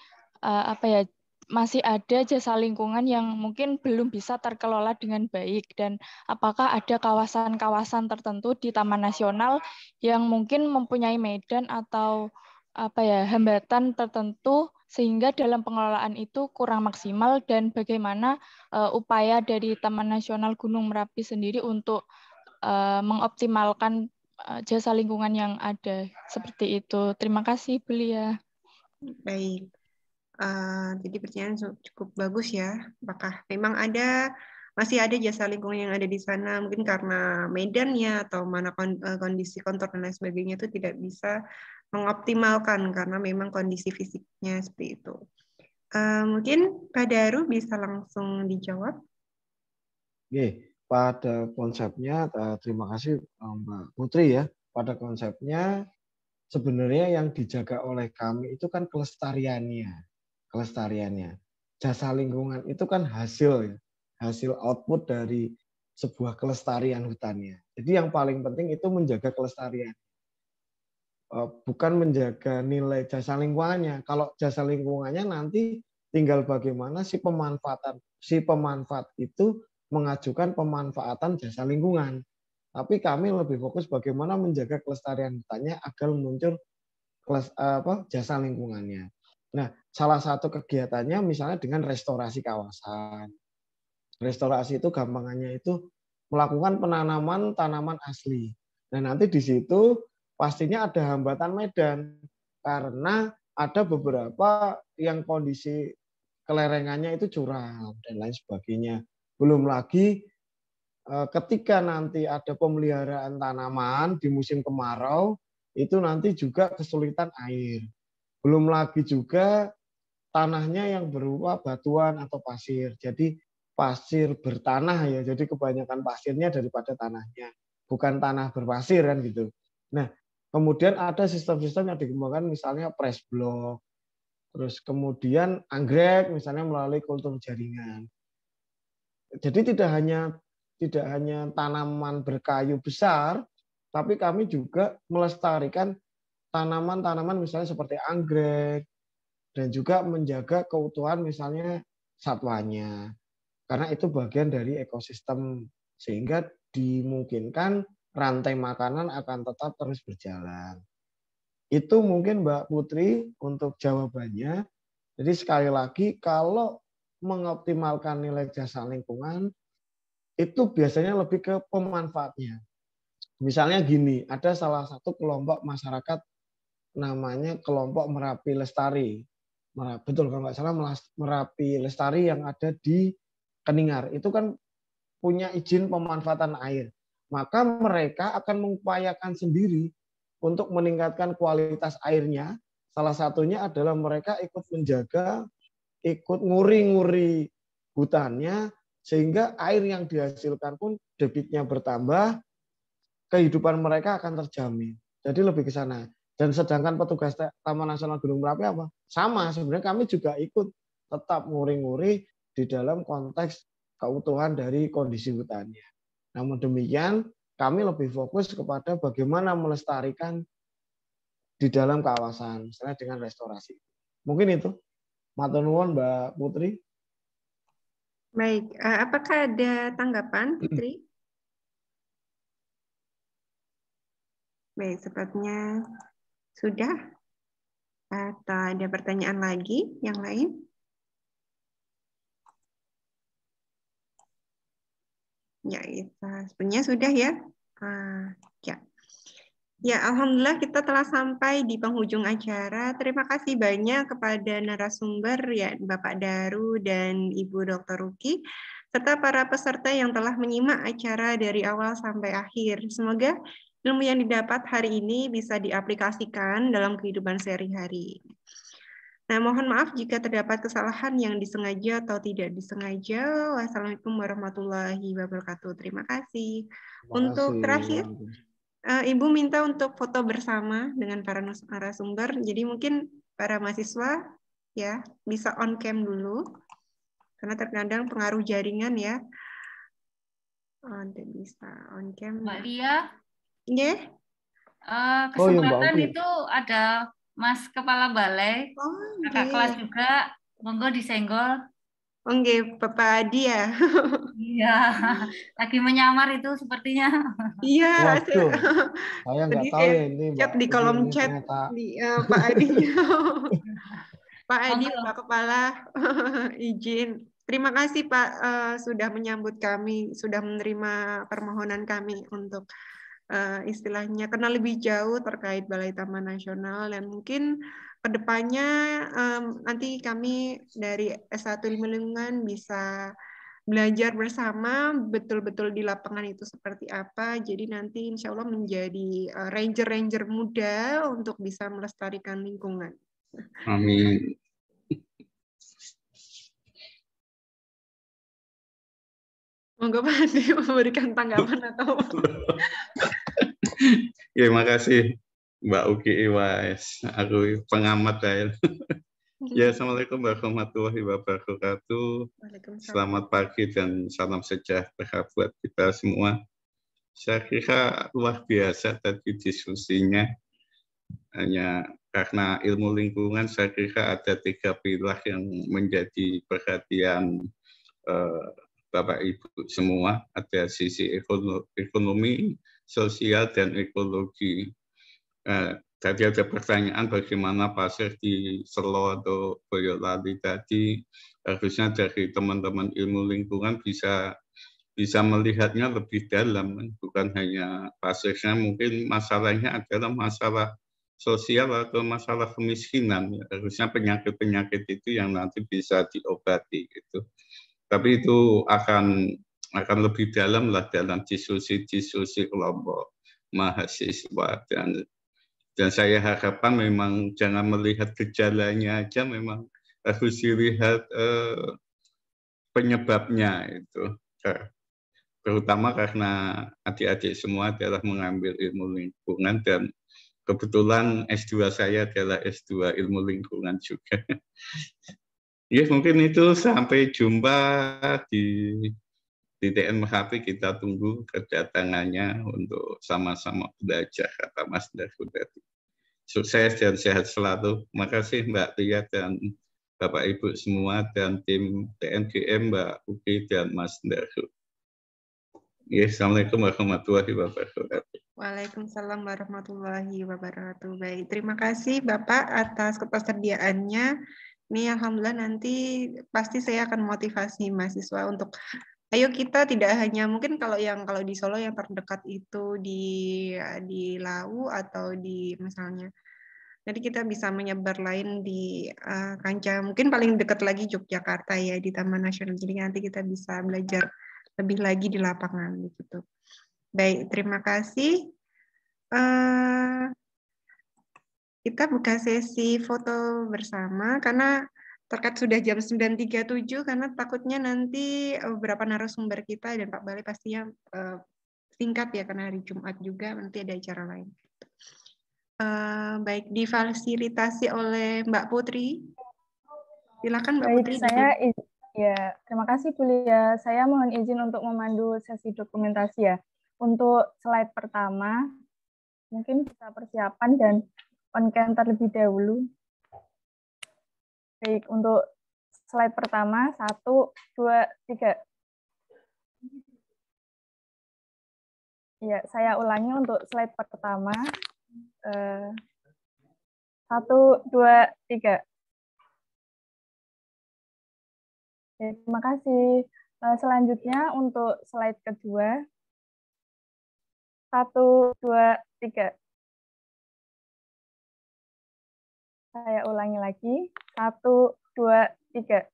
masih ada jasa lingkungan yang mungkin belum bisa terkelola dengan baik, dan apakah ada kawasan-kawasan tertentu di Taman Nasional yang mungkin mempunyai medan atau hambatan tertentu sehingga dalam pengelolaan itu kurang maksimal, dan bagaimana upaya dari Taman Nasional Gunung Merapi sendiri untuk mengoptimalkan jasa lingkungan yang ada seperti itu. Terima kasih, Bu Lia. Baik. Jadi pertanyaan cukup bagus ya. Apakah memang masih ada jasa lingkungan yang ada di sana, mungkin karena medannya atau mana kondisi kontur dan lain sebagainya itu tidak bisa mengoptimalkan karena memang kondisi fisiknya seperti itu. Mungkin Pak Daru bisa langsung dijawab. Oke, pada konsepnya terima kasih Mbak Putri ya. Pada konsepnya sebenarnya yang dijaga oleh kami itu kan kelestariannya. Jasa lingkungan itu kan hasil output dari sebuah kelestarian hutannya. Jadi yang paling penting itu menjaga kelestarian. Bukan menjaga nilai jasa lingkungannya. Kalau jasa lingkungannya nanti tinggal bagaimana si pemanfaat itu mengajukan pemanfaatan jasa lingkungan. Tapi kami lebih fokus bagaimana menjaga kelestarian hutannya agar muncul jasa lingkungannya. Nah, salah satu kegiatannya misalnya dengan restorasi kawasan. Restorasi itu gampangannya itu melakukan penanaman tanaman asli. Nah, nanti di situ pastinya ada hambatan medan karena ada beberapa yang kondisi kelerengannya itu curam dan lain sebagainya. Belum lagi ketika nanti ada pemeliharaan tanaman di musim kemarau, itu nanti juga kesulitan air. Belum lagi juga tanahnya yang berupa batuan atau pasir. Jadi pasir bertanah ya, jadi kebanyakan pasirnya daripada tanahnya. Bukan tanah berpasir kan gitu. Nah, kemudian ada sistem-sistem yang dikembangkan misalnya press block, terus kemudian anggrek misalnya melalui kultur jaringan. Jadi tidak hanya tanaman berkayu besar, tapi kami juga melestarikan tanaman-tanaman misalnya seperti anggrek dan juga menjaga keutuhan misalnya satwanya. Karena itu bagian dari ekosistem sehingga dimungkinkan rantai makanan akan tetap terus berjalan. Itu mungkin Mbak Putri untuk jawabannya. Jadi sekali lagi kalau mengoptimalkan nilai jasa lingkungan itu biasanya lebih ke pemanfaatnya. Misalnya gini, ada salah satu kelompok masyarakat namanya kelompok Merapi Lestari. Betul kalau nggak salah Merapi Lestari yang ada di Keningar. Itu kan punya izin pemanfaatan air. Maka mereka akan mengupayakan sendiri untuk meningkatkan kualitas airnya. Salah satunya adalah mereka ikut menjaga, ikut nguri-nguri hutannya, sehingga air yang dihasilkan pun debitnya bertambah, kehidupan mereka akan terjamin. Jadi lebih ke sana. Dan sedangkan petugas Taman Nasional Gunung Merapi apa? Sama, sebenarnya kami juga ikut tetap nguri-nguri di dalam konteks keutuhan dari kondisi hutannya. Namun demikian, kami lebih fokus kepada bagaimana melestarikan di dalam kawasan, misalnya dengan restorasi. Mungkin itu. Matur nuwun Mbak Putri. Baik, apakah ada tanggapan, Putri? Baik, sepertinya sudah. Atau ada pertanyaan lagi yang lain? Ya, sebenarnya sudah ya. Ya. Ya, alhamdulillah kita telah sampai di penghujung acara. Terima kasih banyak kepada narasumber ya Bapak Daru dan Ibu Dr. Ruki serta para peserta yang telah menyimak acara dari awal sampai akhir. Semoga ilmu yang didapat hari ini bisa diaplikasikan dalam kehidupan sehari-hari. Nah, mohon maaf jika terdapat kesalahan yang disengaja atau tidak disengaja. Wassalamualaikum warahmatullahi wabarakatuh. Terima kasih. Untuk terakhir, Ibu minta untuk foto bersama dengan para narasumber. Jadi mungkin para mahasiswa ya bisa on cam dulu, karena terkadang pengaruh jaringan ya. Tidak bisa on cam. Mbak Lia, yeah. Kesempatan itu ada Mas Kepala Balai, kakak kelas juga, monggo disenggol. Oke, Bapak Adi ya. Iya, lagi menyamar itu sepertinya. Iya, saya nggak tahu ya ini chat di kolom chat di Pak Adi. Pak Adi, Pak Kepala, izin. Terima kasih Pak sudah menyambut kami, sudah menerima permohonan kami untuk istilahnya kenal lebih jauh terkait Balai Taman Nasional, dan mungkin kedepannya nanti kami dari S1 Ilmu Lingkungan bisa belajar bersama betul-betul di lapangan itu seperti apa. Jadi nanti insya Allah menjadi ranger-ranger muda untuk bisa melestarikan lingkungan. Amin. Monggo Pak Adi memberikan tanggapan atau... Ya, makasih Mbak Uki Iwais. Aku pengamat ya. Ya, Assalamualaikum warahmatullahi wabarakatuh. Selamat pagi dan salam sejahtera buat kita semua. Saya kira luar biasa tadi diskusinya. Hanya karena ilmu lingkungan, saya kira ada 3 pilar yang menjadi perhatian Bapak Ibu semua. Ada sisi ekonomi, sosial, dan ekologi. Tadi ada pertanyaan bagaimana pasir di Selo atau Boyolali tadi, harusnya dari teman-teman ilmu lingkungan bisa melihatnya lebih dalam, bukan hanya pasirnya. Mungkin masalahnya adalah masalah sosial atau masalah kemiskinan. Harusnya penyakit-penyakit itu yang nanti bisa diobati gitu. Tapi itu akan lebih dalam lah dalam diskusi kelompok mahasiswa, dan saya harapkan memang jangan melihat gejalanya aja, memang harus dilihat penyebabnya itu. Terutama karena adik-adik semua adalah mengambil ilmu lingkungan, dan kebetulan S2 saya adalah S2 ilmu lingkungan juga. Ya, mungkin itu, sampai jumpa di TNMHP. Kita tunggu kedatangannya untuk sama-sama belajar, kata Mas Daru tadi. Sukses dan sehat selalu. Makasih Mbak Tia dan Bapak Ibu semua dan tim TNGM, Mbak Uki dan Mas Daru. Ya, Assalamualaikum warahmatullahi wabarakatuh. Waalaikumsalam warahmatullahi wabarakatuh. Baik, terima kasih Bapak atas ketersediaannya. Ini alhamdulillah nanti pasti saya akan motivasi mahasiswa untuk ayo kita tidak hanya mungkin kalau di Solo yang terdekat itu di Lau atau di misalnya. Jadi kita bisa menyebar lain di kancah mungkin paling dekat lagi Yogyakarta ya di Taman Nasional. Jadi nanti kita bisa belajar lebih lagi di lapangan gitu. Baik, terima kasih. Kita buka sesi foto bersama karena terkait sudah jam 9.37, karena takutnya nanti beberapa narasumber kita dan Pak Balai pastinya singkat ya karena hari Jumat juga nanti ada acara lain. Baik, difasilitasi oleh Mbak Putri. Silakan Mbak Baik, Putri. terima kasih Bu Lia. Saya mohon izin untuk memandu sesi dokumentasi ya. Untuk slide pertama, mungkin bisa persiapan dan on-cam terlebih dahulu. Baik, untuk slide pertama, 1, 2, 3. Ya, saya ulangi untuk slide pertama. 1, 2, 3. Ya, terima kasih. Selanjutnya untuk slide kedua. 1, 2, 3. Saya ulangi lagi. 1, 2, 3.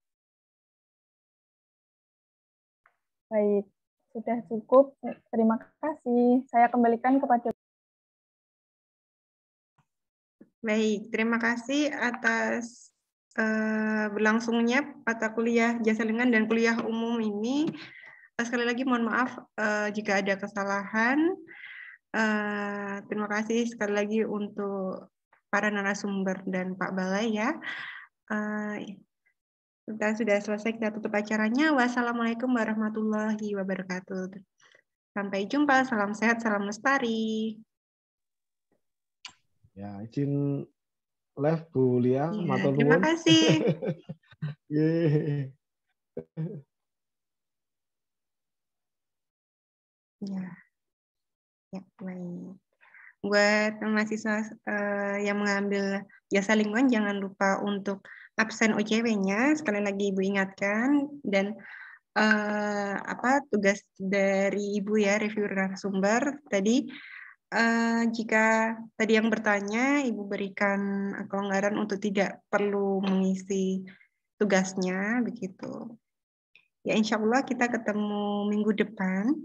Baik, sudah cukup. Terima kasih. Saya kembalikan kepada. Baik, terima kasih atas berlangsungnya mata kuliah jasa lingkungan dan kuliah umum ini. Sekali lagi mohon maaf jika ada kesalahan. Terima kasih sekali lagi untuk para narasumber dan Pak Balai ya. Kita sudah selesai, kita tutup acaranya. Wassalamualaikum warahmatullahi wabarakatuh. Sampai jumpa, salam sehat, salam lestari. Ya, izin live Bu Lia. Ya, terima kasih. Ya, baik. Buat mahasiswa yang mengambil jasa lingkungan, jangan lupa untuk absen OJW-nya. Sekali lagi Ibu ingatkan, dan tugas dari Ibu ya, review narasumber tadi. Jika tadi yang bertanya, Ibu berikan kelonggaran untuk tidak perlu mengisi tugasnya, begitu. Ya, insya Allah kita ketemu minggu depan.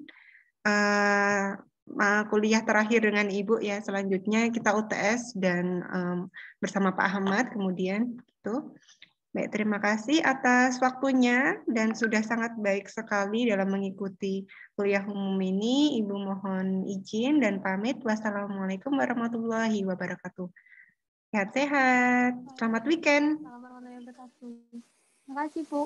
Kuliah terakhir dengan Ibu ya, selanjutnya kita UTS dan bersama Pak Ahmad kemudian gitu. Baik, terima kasih atas waktunya dan sudah sangat baik sekali dalam mengikuti kuliah umum ini. Ibu mohon izin dan pamit. Wassalamualaikum warahmatullahi wabarakatuh. Sehat-sehat. Selamat weekend. Terima kasih Bu.